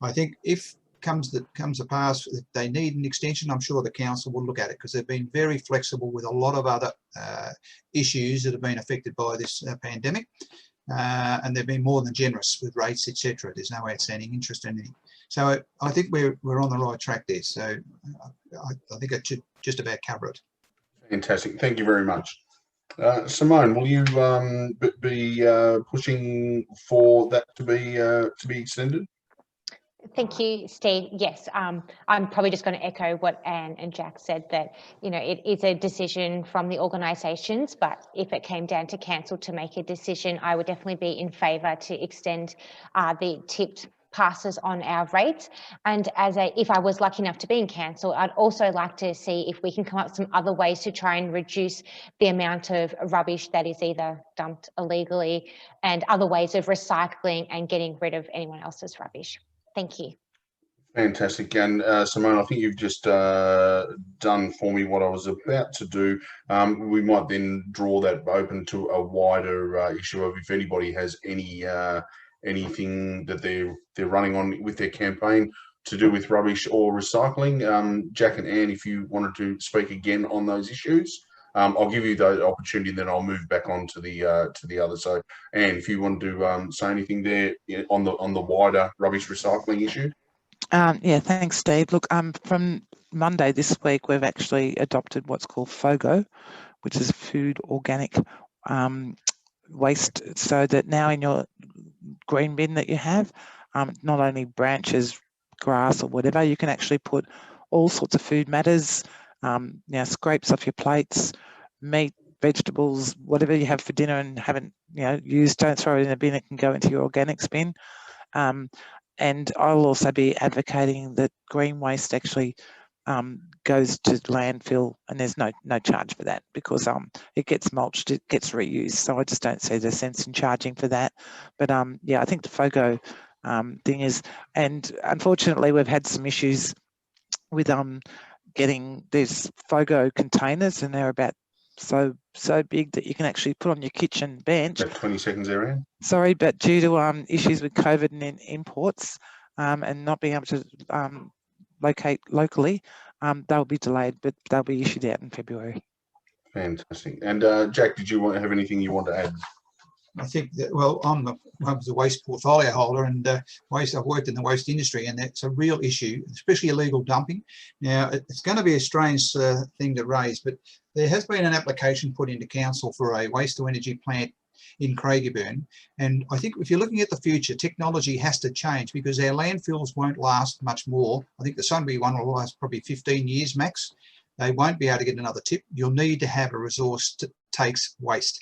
I think if comes to pass, if they need an extension, I'm sure the council will look at it, because they've been very flexible with a lot of other issues that have been affected by this pandemic. And they've been more than generous with rates, etc. There's no outstanding interest in anything. So I think we're on the right track there. So I think it should just about cover it. Fantastic. Thank you very much. Simone, will you be pushing for that to be extended? Thank you, Steve. Yes, I'm probably just going to echo what Anne and Jack said, that, you know, it is a decision from the organisations, but if it came down to council to make a decision, I would definitely be in favour to extend the tipped passes on our rates. And if I was lucky enough to be in council, I'd also like to see if we can come up with some other ways to try and reduce the amount of rubbish that is either dumped illegally, and other ways of recycling and getting rid of anyone else's rubbish. Thank you. Fantastic. And Simone, I think you've just done for me what I was about to do. We might then draw that open to a wider issue of if anybody has anything that they're running on with their campaign to do with rubbish or recycling. Jack and Anne, if you wanted to speak again on those issues, I'll give you the opportunity, and then I'll move back on to the other. So, Anne, if you want to say anything there on the wider rubbish recycling issue. Yeah, thanks, Steve. Look, from Monday this week, we've actually adopted what's called FOGO, which is food organic waste, so that now in your green bin that you have, not only branches, grass or whatever, you can actually put all sorts of food matters, now scrapes off your plates, meat, vegetables, whatever you have for dinner and haven't used, don't throw it in a bin, it can go into your organics bin. And I'll also be advocating that green waste actually goes to landfill, and there's no charge for that, because it gets mulched, it gets reused. So I just don't see the sense in charging for that. But yeah, I think the FOGO thing is, and unfortunately we've had some issues with getting these FOGO containers, and they're about so big that you can actually put on your kitchen bench. About 20 seconds there, Anne. Sorry, but due to issues with COVID and imports and not being able to locate locally, they'll be delayed, but they'll be issued out in February. Fantastic. And Jack, did you have anything you want to add? I think that, well, I was a waste portfolio holder, and I've worked in the waste industry, and that's a real issue, especially illegal dumping. Now, it's going to be a strange thing to raise, but there has been an application put into council for a waste to energy plant in Craigieburn, and I think if you're looking at the future, technology has to change, because our landfills won't last much more. I think the Sunbury one will last probably 15 years max. They won't be able to get another tip. You'll need to have a resource that takes waste.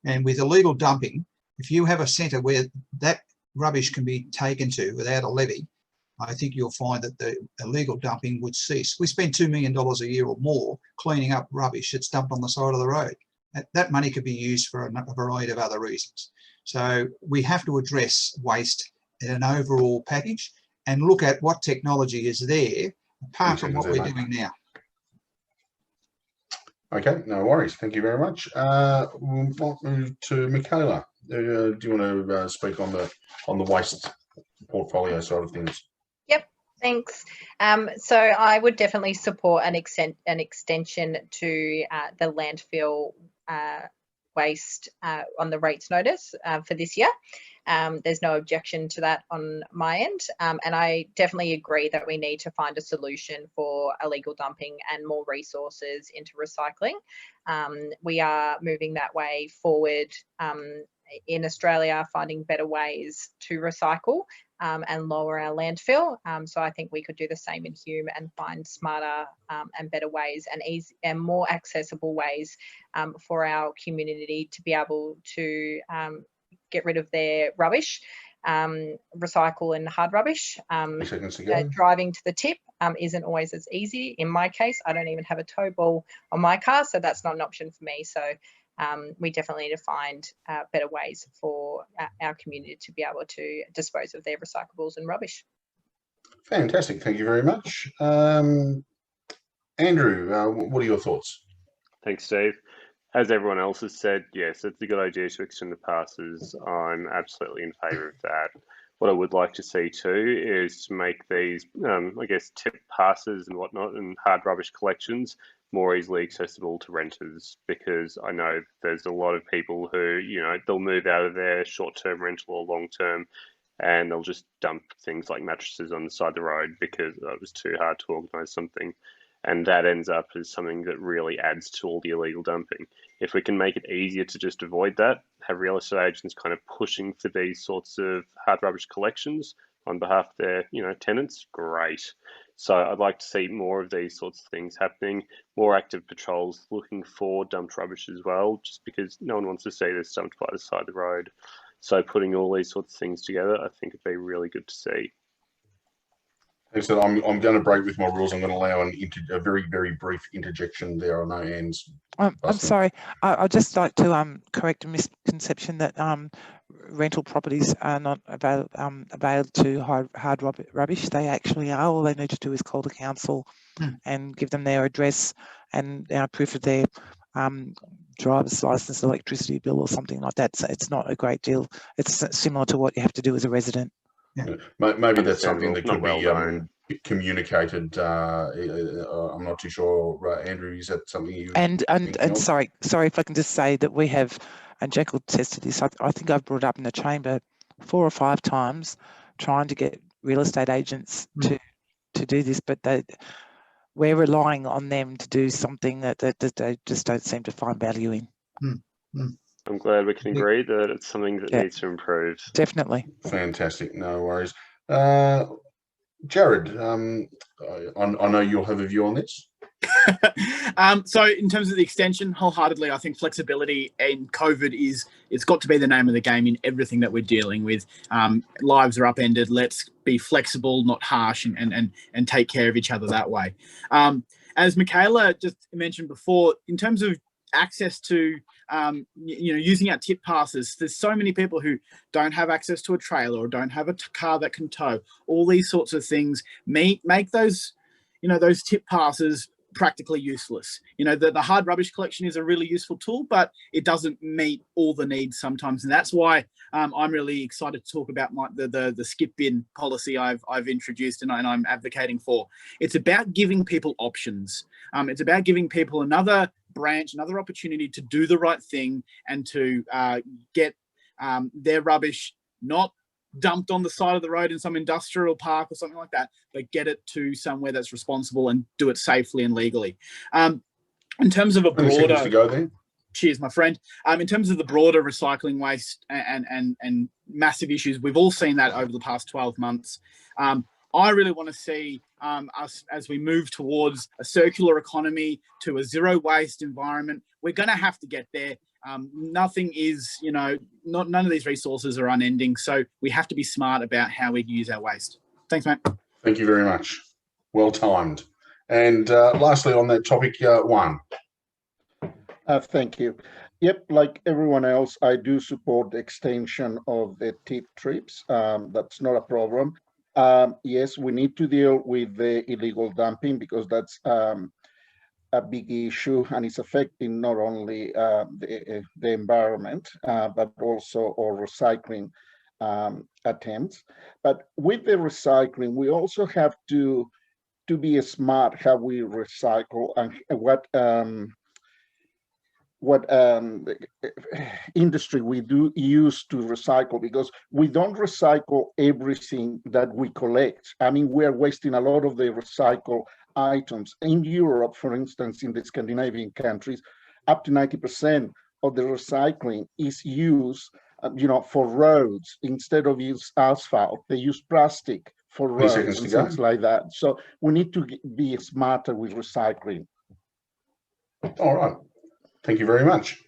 And with illegal dumping, if you have a centre where that rubbish can be taken to without a levy, I think you'll find that the illegal dumping would cease. We spend $2 million a year or more cleaning up rubbish that's dumped on the side of the road. That money could be used for a variety of other reasons. So we have to address waste in an overall package and look at what technology is there apart from what we're doing now. Okay, no worries. Thank you very much. We'll move to Michaela. Do you want to speak on the waste portfolio side of things? Yep, thanks. So I would definitely support an extension to the landfill waste on the rates notice for this year. There's no objection to that on my end. And I definitely agree that we need to find a solution for illegal dumping and more resources into recycling. We are moving that way forward in Australia, finding better ways to recycle and lower our landfill. So I think we could do the same in Hume and find smarter and better ways and easy and more accessible ways for our community to be able to get rid of their rubbish, recycle and hard rubbish. Driving to the tip isn't always as easy. In my case, I don't even have a tow ball on my car, so that's not an option for me. So we definitely need to find better ways for our community to be able to dispose of their recyclables and rubbish. Fantastic. Thank you very much. Andrew, what are your thoughts? Thanks, Steve. As everyone else has said, yes, it's a good idea to extend the passes. I'm absolutely in favour of that. What I would like to see too is to make these, I guess, tip passes and whatnot and hard rubbish collections more easily accessible to renters, because I know there's a lot of people who, you know, they'll move out of their short-term rental or long-term and they'll just dump things like mattresses on the side of the road because it was too hard to organise something. And that ends up as something that really adds to all the illegal dumping. If we can make it easier to just avoid that, have real estate agents kind of pushing for these sorts of hard rubbish collections on behalf of their, you know, tenants, great. So I'd like to see more of these sorts of things happening, more active patrols looking for dumped rubbish as well, just because no one wants to see this dumped by the side of the road. So putting all these sorts of things together, I think it'd be really good to see. So I'm going to break with my rules. I'm going to allow a very, very brief interjection. There are no hands. I'm sorry. I'd just like to correct a misconception that rental properties are not available to hard rubbish. They actually are. All they need to do is call the council and give them their address and proof of their driver's license, electricity bill or something like that. So it's not a great deal. It's similar to what you have to do as a resident. Yeah. Maybe that's something that could be communicated. I'm not too sure. Andrew, is that something you? And sorry if I can just say that we have, and Jack will attest to this. I think I've brought up in the chamber 4 or 5 times, trying to get real estate agents to do this, but we're relying on them to do something that they just don't seem to find value in. I'm glad we can agree that it's something that needs to improve. Definitely. Fantastic. No worries. Jared, I know you'll have a view on this. So in terms of the extension, wholeheartedly, I think flexibility in COVID it's got to be the name of the game in everything that we're dealing with. Lives are upended. Let's be flexible, not harsh, and take care of each other that way. As Michaela just mentioned before, in terms of access to using our tip passes, there's so many people who don't have access to a trailer or don't have a car that can tow. All these sorts of things make those those tip passes practically useless. The hard rubbish collection is a really useful tool, but it doesn't meet all the needs sometimes, and that's why I'm really excited to talk about the skip bin policy I've introduced and I'm advocating for. It's about giving people options. It's about giving people another branch, another opportunity to do the right thing and to get their rubbish not dumped on the side of the road in some industrial park or something like that, but get it to somewhere that's responsible and do it safely and legally. In terms of a broader, to go there. Cheers, my friend. In terms of the broader recycling waste and massive issues, we've all seen that over the past 12 months. I really want to see us, as we move towards a circular economy, to a zero waste environment. We're going to have to get there. Nothing is, none of these resources are unending. So we have to be smart about how we use our waste. Thanks, mate. Thank you very much. Well timed. And lastly, on that topic, Juan. Thank you. Yep, like everyone else, I do support the extension of the tip trips. That's not a problem. Yes, we need to deal with the illegal dumping because that's a big issue, and it's affecting not only the environment, but also our recycling attempts. But with the recycling, we also have to be smart how we recycle and what industry we do use to recycle, because we don't recycle everything that we collect. I mean, we are wasting a lot of the recycle items. In Europe, for instance, in the Scandinavian countries, up to 90% of the recycling is used, for roads. Instead of use asphalt, they use plastic for roads and things like that. So we need to be smarter with recycling. All right. Thank you very much.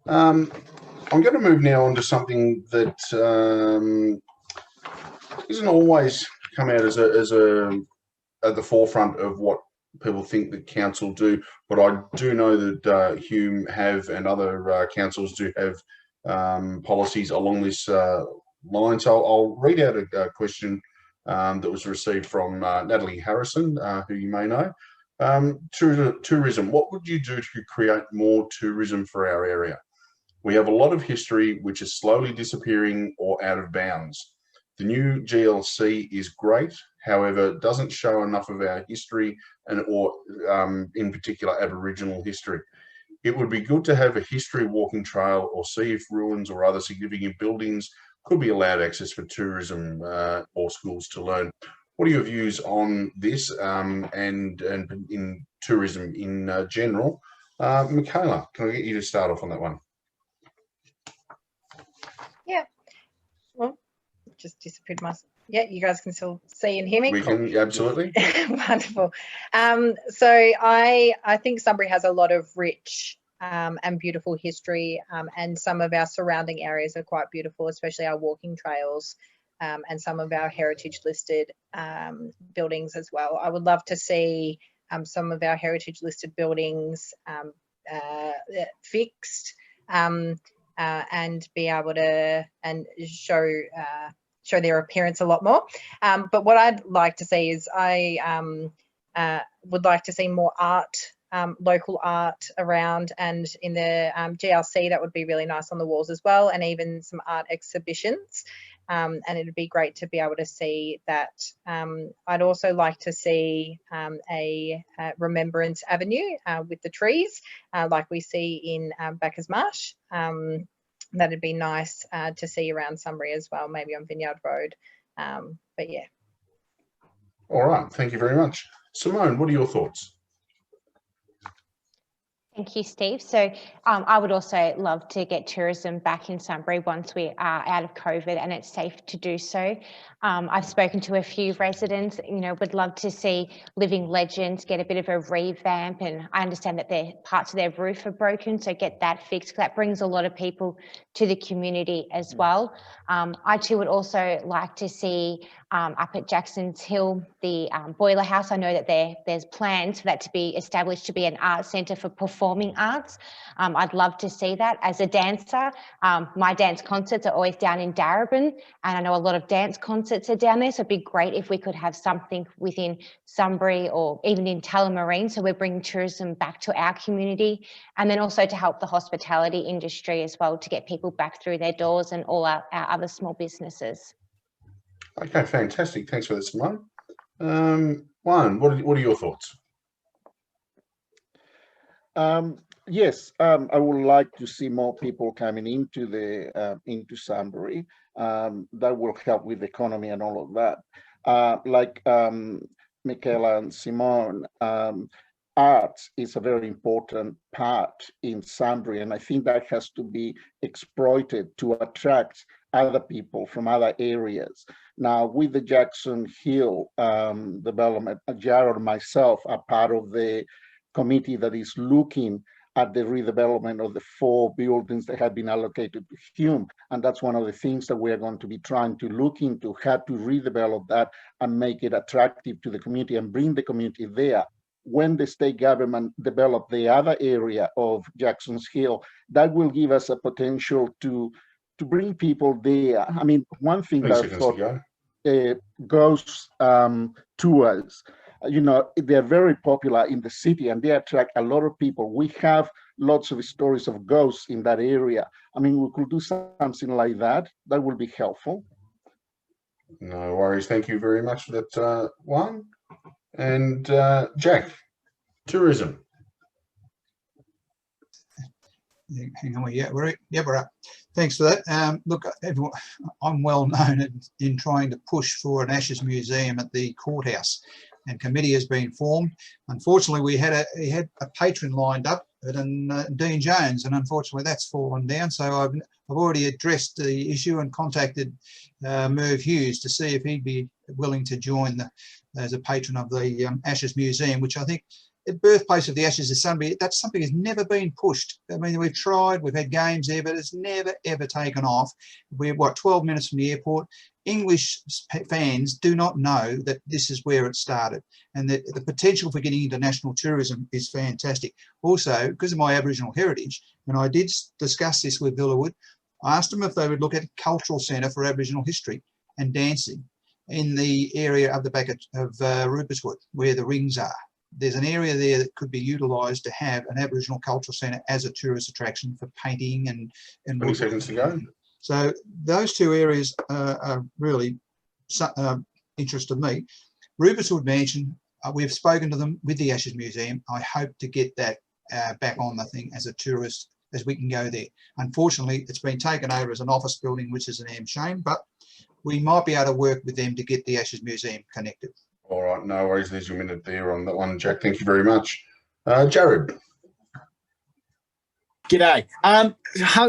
I'm going to move now on to something that isn't always come out as at the forefront of what people think that council do, but I do know that Hume have, and other councils do have, policies along this line. So I'll read out a question that was received from Natalie Harrison, who you may know. Tourism. What would you do to create more tourism for our area? We have a lot of history which is slowly disappearing or out of bounds. The new GLC is great, however, it doesn't show enough of our history or in particular Aboriginal history. It would be good to have a history walking trail, or see if ruins or other significant buildings could be allowed access for tourism or schools to learn. What are your views on this and in tourism in general? Michaela, can I get you to start off on that one? Yeah. Well, just disappeared yeah, you guys can still see and hear me. We can, absolutely. Wonderful. So I think Sunbury has a lot of rich and beautiful history, and some of our surrounding areas are quite beautiful, especially our walking trails. And some of our heritage listed buildings as well. I would love to see some of our heritage listed buildings fixed and be able to show their appearance a lot more. But what I'd like to see is I would like to see more art, local art around, and in the GLC that would be really nice on the walls as well, and even some art exhibitions. And it would be great to be able to see that. I'd also like to see a Remembrance Avenue with the trees, like we see in Bacchus Marsh. That'd be nice to see around Sunbury as well, maybe on Vineyard Road. But yeah. All right, thank you very much. Simone, what are your thoughts? Thank you, Steve. So I would also love to get tourism back in Sunbury once we are out of COVID and it's safe to do so. I've spoken to a few residents, would love to see Living Legends get a bit of a revamp, and I understand that their parts of their roof are broken, so get that fixed. That brings a lot of people to the community as well. I too would also like to see up at Jackson's Hill, the Boiler House. I know that there's plans for that to be established to be an art centre for performing arts. I'd love to see that. As a dancer, my dance concerts are always down in Darebin, and I know a lot of dance concerts are down there, so it'd be great if we could have something within Sunbury or even in Tullamarine, so we're bringing tourism back to our community, and then also to help the hospitality industry as well, to get people back through their doors and all our other small businesses. Okay, fantastic. Thanks for that, Simone. Juan, what are your thoughts? Yes, I would like to see more people coming into into Sunbury. That will help with the economy and all of that. Like Michaela and Simone, art is a very important part in Sunbury, and I think that has to be exploited to attract other people from other areas. Now, with the Jackson Hill development, Jared and myself are part of the committee that is looking at the redevelopment of the 4 buildings that have been allocated to Hume. And that's one of the things that we're going to be trying to look into, how to redevelop that and make it attractive to the community and bring the community there. When the state government develop the other area of Jackson's Hill, that will give us a potential to bring people there. I mean, one thing that I thought ghost tours, they're very popular in the city and they attract a lot of people. We have lots of stories of ghosts in that area. I mean, we could do something like that. That will be helpful. No worries. Thank you very much for that, Juan. And Jack, tourism. hang on, yeah, we're up. Thanks for that. Look, everyone, I'm well known in trying to push for an Ashes Museum at the courthouse, and committee has been formed. Unfortunately, we had a patron lined up, Dean Jones, and unfortunately that's fallen down. So I've already addressed the issue and contacted Merv Hughes to see if he'd be willing to join as a patron of the Ashes Museum, which I think the birthplace of the Ashes is Sunbury. That's something that's never been pushed. I mean, we've tried, we've had games there, but it's never, ever taken off. We're, 12 minutes from the airport. English fans do not know that this is where it started, and that the potential for getting international tourism is fantastic. Also, because of my Aboriginal heritage, when I did discuss this with Villawood, I asked them if they would look at a cultural centre for Aboriginal history and dancing in the area of the back of Rupertswood, where the rings are. There's an area there that could be utilised to have an Aboriginal cultural centre as a tourist attraction for painting and 20 seconds to go. So those two areas are really interested me. Rupertswood Mansion, we've spoken to them with the Ashes Museum. I hope to get that back on the thing as a tourist, as we can go there. Unfortunately, it's been taken over as an office building, which is an damn shame, but we might be able to work with them to get the Ashes Museum connected. All right, no worries. There's your minute there on that one, Jack. Thank you very much. Jared. G'day.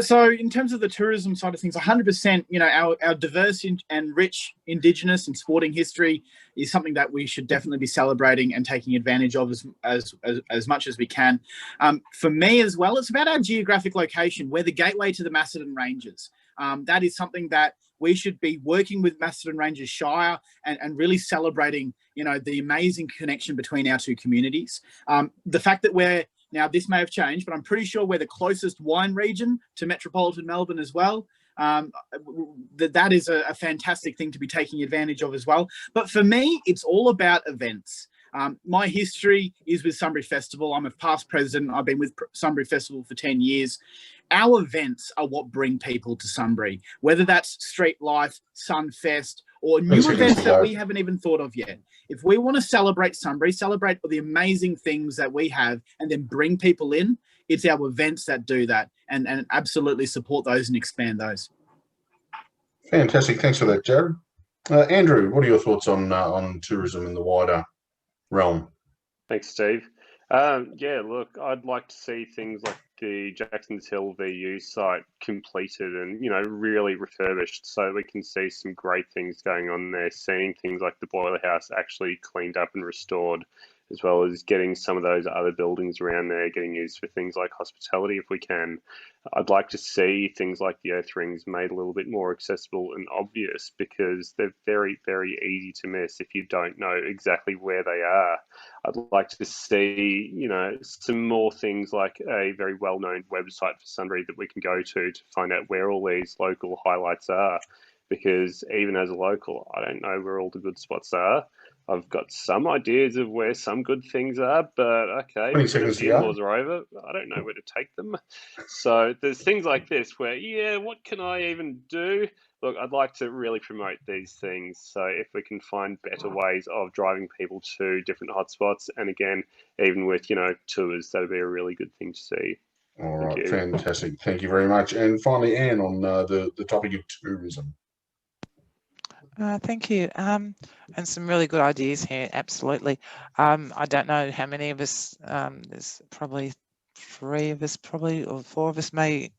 So in terms of the tourism side of things, 100%, you know, our diverse and rich Indigenous and sporting history is something that we should definitely be celebrating and taking advantage of as much as we can. For me as well, it's about our geographic location. We're the gateway to the Macedon Ranges. That is something that we should be working with Macedon Ranges Shire and really celebrating, you know, the amazing connection between our two communities. The fact that now this may have changed, but I'm pretty sure we're the closest wine region to metropolitan Melbourne as well. That is a fantastic thing to be taking advantage of as well. But for me, it's all about events. My history is with Sunbury Festival. I'm a past president. I've been with Sunbury Festival for 10 years. Our events are what bring people to Sunbury, whether that's Street Life, Sunfest, or new events that we haven't even thought of yet. If we want to celebrate Sunbury, celebrate the amazing things that we have, and then bring people in, it's our events that do that, and absolutely support those and expand those. Fantastic. Thanks for that, Jared. Andrew, what are your thoughts on tourism in the wider realm? Thanks, Steve. Yeah, look, I'd like to see things like the Jackson's Hill VU site completed and, you know, really refurbished so we can see some great things going on there, seeing things like the boiler house actually cleaned up and restored, as well as getting some of those other buildings around there getting used for things like hospitality if we can. I'd like to see things like the earth rings made a little bit more accessible and obvious, because they're very, very easy to miss if you don't know exactly where they are. I'd like to see, you know, some more things like a very well-known website for Sunbury that we can go to find out where all these local highlights are, because even as a local, I don't know where all the good spots are. I've got some ideas of where some good things are, but okay, the in-laws are over. I don't know where to take them. So there's things like this where, yeah, what can I even do? Look, I'd like to really promote these things. So if we can find better ways of driving people to different hotspots, and again, even with, you know, tours, that'd be a really good thing to see. All right, fantastic. Thank you very much. And finally, Anne, on the topic of tourism. Thank you. And some really good ideas here, absolutely. I don't know how many of us, there's probably 3 of us or 4 of us may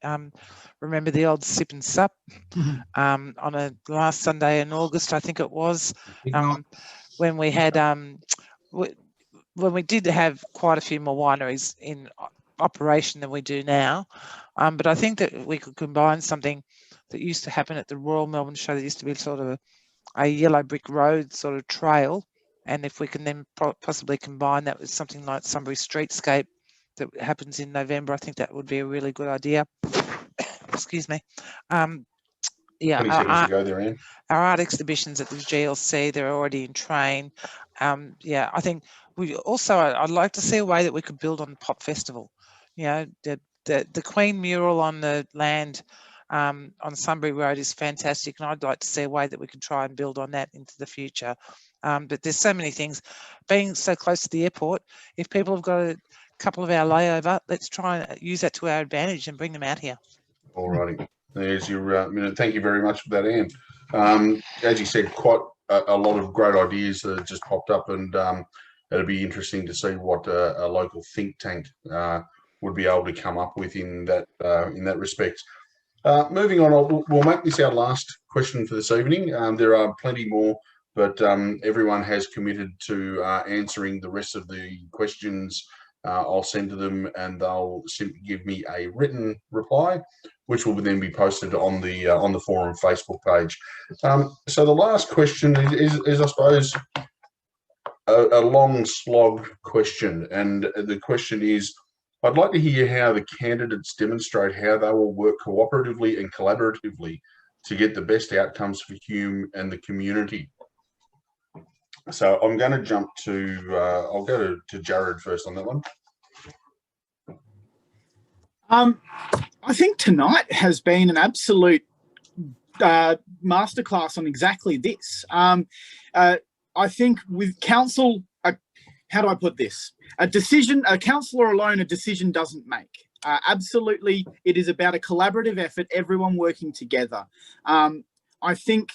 remember the old sip and sup on a last Sunday in August, I think it was, when we had, when we did have quite a few more wineries in operation than we do now. But I think that we could combine something that used to happen at the Royal Melbourne Show. There used to be sort of a yellow brick road sort of trail, and if we can then possibly combine that with something like Sunbury Streetscape that happens in November, I think that would be a really good idea. Excuse me. Yeah, our art exhibitions at the GLC, they're already in train. Yeah, I think we also, I'd like to see a way that we could build on the pop festival. You know, the Queen mural on the land on Sunbury Road is fantastic, and I'd like to see a way that we can try and build on that into the future. But there's so many things. Being so close to the airport, if people have got to couple of our layover. Let's try and use that to our advantage and bring them out here. All righty. There's your minute. Thank you very much for that, Anne. As you said, quite a lot of great ideas that just popped up, and it'll be interesting to see what a local think tank would be able to come up with in that respect. Moving on, we'll make this our last question for this evening. There are plenty more, but everyone has committed to answering the rest of the questions. I'll send to them, and they'll simply give me a written reply, which will then be posted on the forum Facebook page. So the last question is I suppose, a long slog question, and the question is, I'd like to hear how the candidates demonstrate how they will work cooperatively and collaboratively to get the best outcomes for Hume and the community. So I'm going to jump to, I'll go to Jared first on that one. I think tonight has been an absolute masterclass on exactly this. I think with council, how do I put this? A councillor alone, a decision doesn't make. Absolutely, it is about a collaborative effort, everyone working together. I think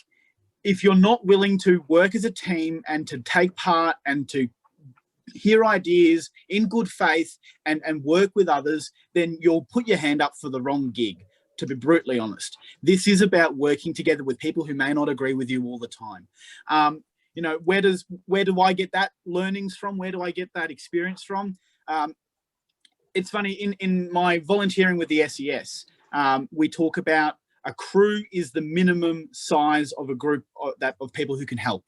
if you're not willing to work as a team and to take part and to hear ideas in good faith and work with others, then you'll put your hand up for the wrong gig, to be brutally honest. This is about working together with people who may not agree with you all the time. You know, where do I get that learnings from? Where do I get that experience from? It's funny, in my volunteering with the SES, we talk about a crew is the minimum size of a group of people who can help.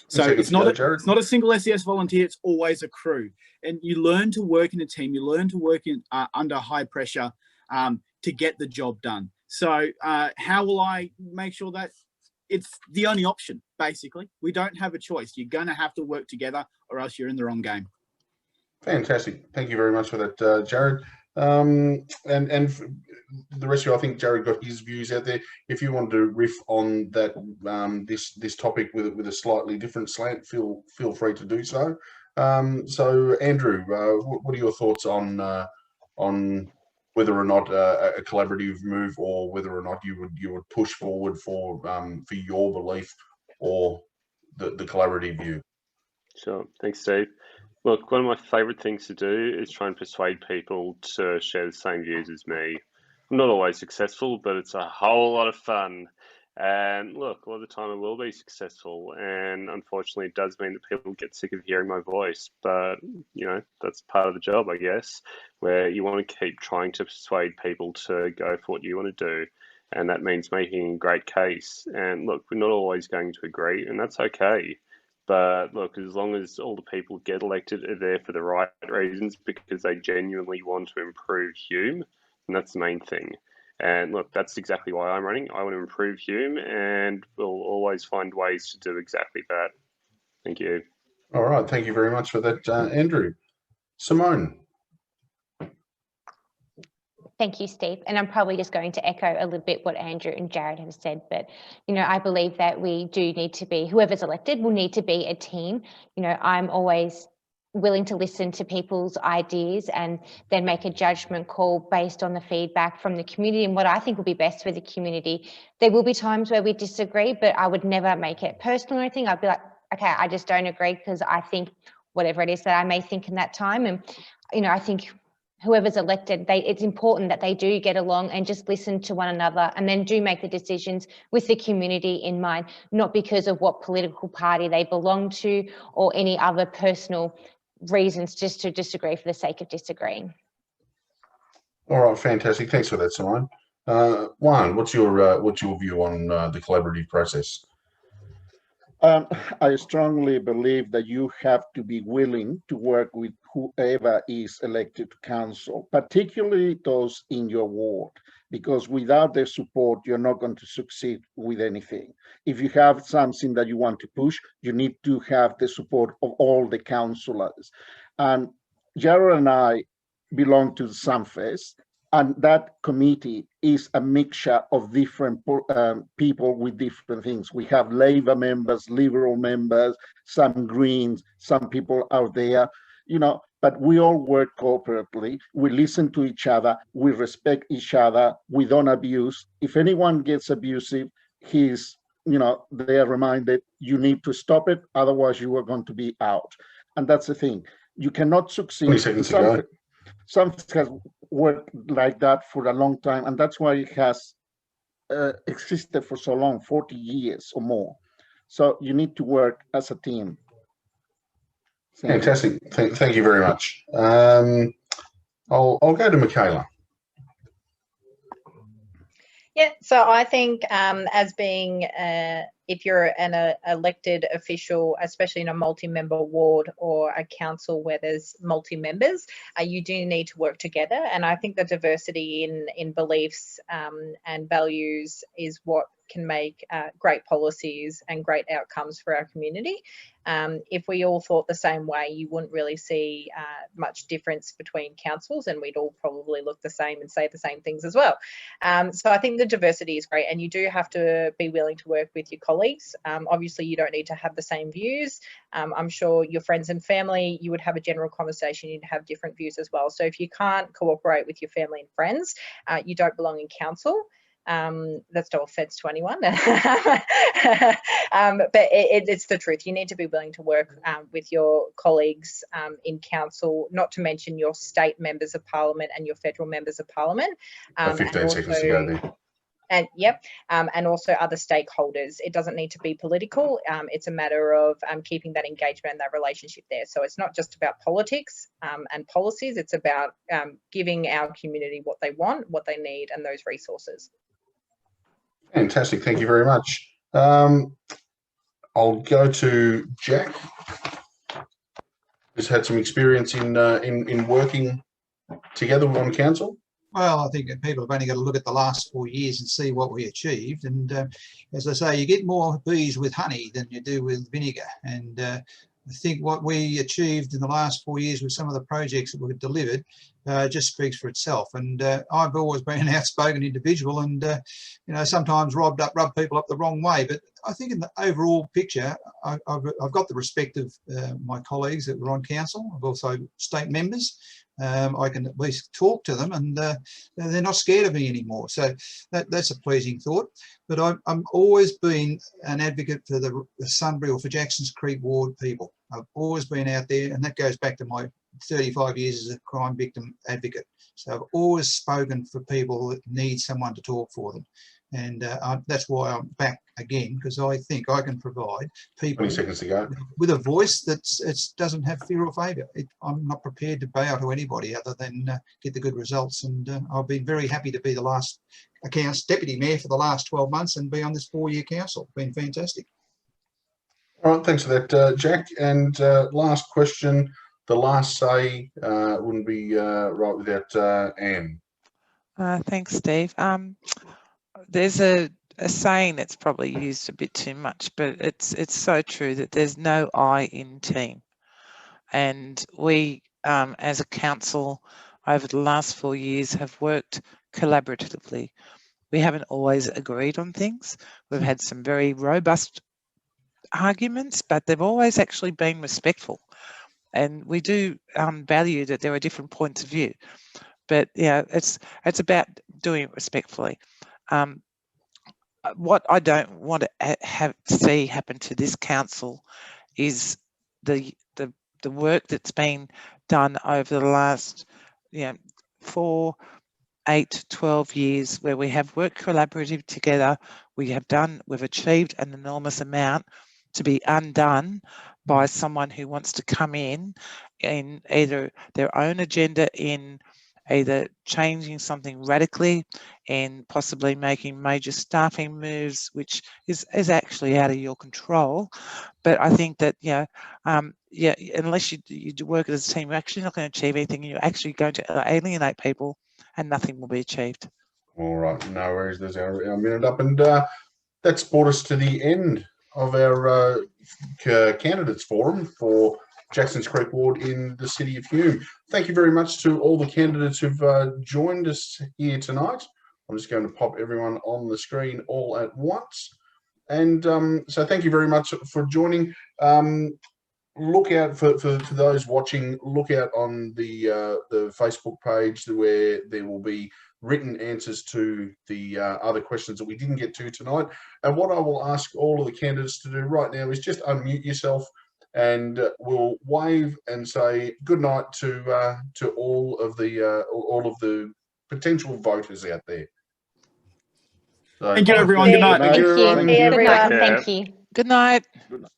So it's not a single SES volunteer, it's always a crew. And you learn to work in a team, you learn to work in under high pressure to get the job done. So how will I make sure that it's the only option, basically? We don't have a choice. You're going to have to work together or else you're in the wrong game. Fantastic. Thank you very much for that, Jared. And the rest of you, I think Jared got his views out there. If you want to riff on that, this topic with a slightly different slant, feel free to do so. So Andrew, what are your thoughts on whether or not a collaborative move, or whether or not you would push forward for your belief or the collaborative view? Sure. Thanks, Steve. Look, one of my favourite things to do is try and persuade people to share the same views as me. I'm not always successful, but it's a whole lot of fun. And look, a lot of the time I will be successful, and unfortunately it does mean that people get sick of hearing my voice, but you know, that's part of the job, I guess, where you want to keep trying to persuade people to go for what you want to do, and that means making a great case. And look, we're not always going to agree, and that's okay. But look, as long as all the people get elected are there for the right reasons, because they genuinely want to improve Hume, and that's the main thing. And look, that's exactly why I'm running. I want to improve Hume, and we'll always find ways to do exactly that. Thank you. All right. Thank you very much for that, Andrew. Simone. Thank you, Steve. And I'm probably just going to echo a little bit what Andrew and Jared have said, but, you know, I believe that we do need to be, whoever's elected will need to be a team. You know, I'm always willing to listen to people's ideas and then make a judgment call based on the feedback from the community and what I think will be best for the community. There will be times where we disagree, but I would never make it personal or anything. I'd be like, okay, I just don't agree because I think whatever it is that I may think in that time. And, you know, I think whoever's elected, it's important that they do get along and just listen to one another, and then do make the decisions with the community in mind, not because of what political party they belong to or any other personal reasons, just to disagree for the sake of disagreeing. All right, fantastic. Thanks for that, Simone. Juan, what's your view on the collaborative process? I strongly believe that you have to be willing to work with whoever is elected to council, particularly those in your ward, because without their support, you're not going to succeed with anything. If you have something that you want to push, you need to have the support of all the councillors. And Jared and I belong to the Sunfest, and that committee is a mixture of different people with different things. We have Labour members, Liberal members, some Greens, some people out there, you know, but we all work cooperatively. We listen to each other. We respect each other. We don't abuse. If anyone gets abusive, they are reminded, you need to stop it, otherwise you are going to be out. And that's the thing. You cannot succeed. 20 seconds to go. Something has worked like that for a long time, and that's why it has existed for so long, 40 years or more. So you need to work as a team. Fantastic. Thank you very much. I'll go to Michaela. Yeah, so I think as being, if you're an elected official, especially in a multi-member ward or a council where there's multi-members, you do need to work together. And I think the diversity in beliefs and values is what can make great policies and great outcomes for our community. If we all thought the same way, you wouldn't really see much difference between councils, and we'd all probably look the same and say the same things as well. So I think the diversity is great, and you do have to be willing to work with your colleagues. Obviously, you don't need to have the same views. I'm sure your friends and family, you would have a general conversation, you'd have different views as well. So if you can't cooperate with your family and friends, you don't belong in council. That's no offense to anyone, but it's the truth. You need to be willing to work with your colleagues in council, not to mention your state members of parliament and your federal members of parliament. 15 seconds to go there. And and also other stakeholders. It doesn't need to be political. It's a matter of keeping that engagement and that relationship there. So it's not just about politics and policies. It's about giving our community what they want, what they need, and those resources. Fantastic. Thank you very much. I'll go to Jack, who's had some experience in working together on council. Well, I think people have only got to look at the last 4 years and see what we achieved. And as I say, you get more bees with honey than you do with vinegar. And I think what we achieved in the last 4 years with some of the projects that we've delivered just speaks for itself. And I've always been an outspoken individual, and sometimes rubbed people up the wrong way. But I think in the overall picture, I've got the respect of my colleagues that were on council. I've also state members. I can at least talk to them, and they're not scared of me anymore. So that's a pleasing thought. But I'm always been an advocate for the Sunbury or for Jackson's Creek ward people. I've always been out there, and that goes back to my 35 years as a crime victim advocate. So I've always spoken for people that need someone to talk for them. And that's why I'm back again, because I think I can provide people 20 seconds to go. with a voice that doesn't have fear or favour. I'm not prepared to bow to anybody other than get the good results. And I've been very happy to be the last deputy mayor for the last 12 months and be on this 4-year council. Been fantastic. All right, thanks for that, Jack. And last question, the last say wouldn't be right without Anne. Thanks, Steve. There's a saying that's probably used a bit too much, but it's so true that there's no I in team. And we, as a council, over the last 4 years have worked collaboratively. We haven't always agreed on things. We've had some very robust arguments, but they've always actually been respectful. And we do value that there are different points of view. But it's about doing it respectfully. What I don't want to see happen to this council is the work that's been done over the last 4, 8, 12 years, where we have worked collaboratively together. We've achieved an enormous amount, to be undone by someone who wants to come in either their own agenda, in either changing something radically and possibly making major staffing moves, which is actually out of your control. But I think that, unless you work as a team, you're actually not going to achieve anything. You're actually going to alienate people and nothing will be achieved. All right, no worries. There's our minute up. And that's brought us to the end of our candidates forum for Jackson's Creek ward in the city of Hume. Thank you very much to all the candidates who've joined us here tonight. I'm just going to pop everyone on the screen all at once. And so thank you very much for joining. look out for those watching. Look out on the Facebook page where there will be written answers to the other questions that we didn't get to tonight. And what I will ask all of the candidates to do right now is just unmute yourself, and we'll wave and say good night to all of the potential voters out there. So, Thank you, everyone. Good night. Thank you. everyone. Good night. Take care. Thank you. Good night. Good night.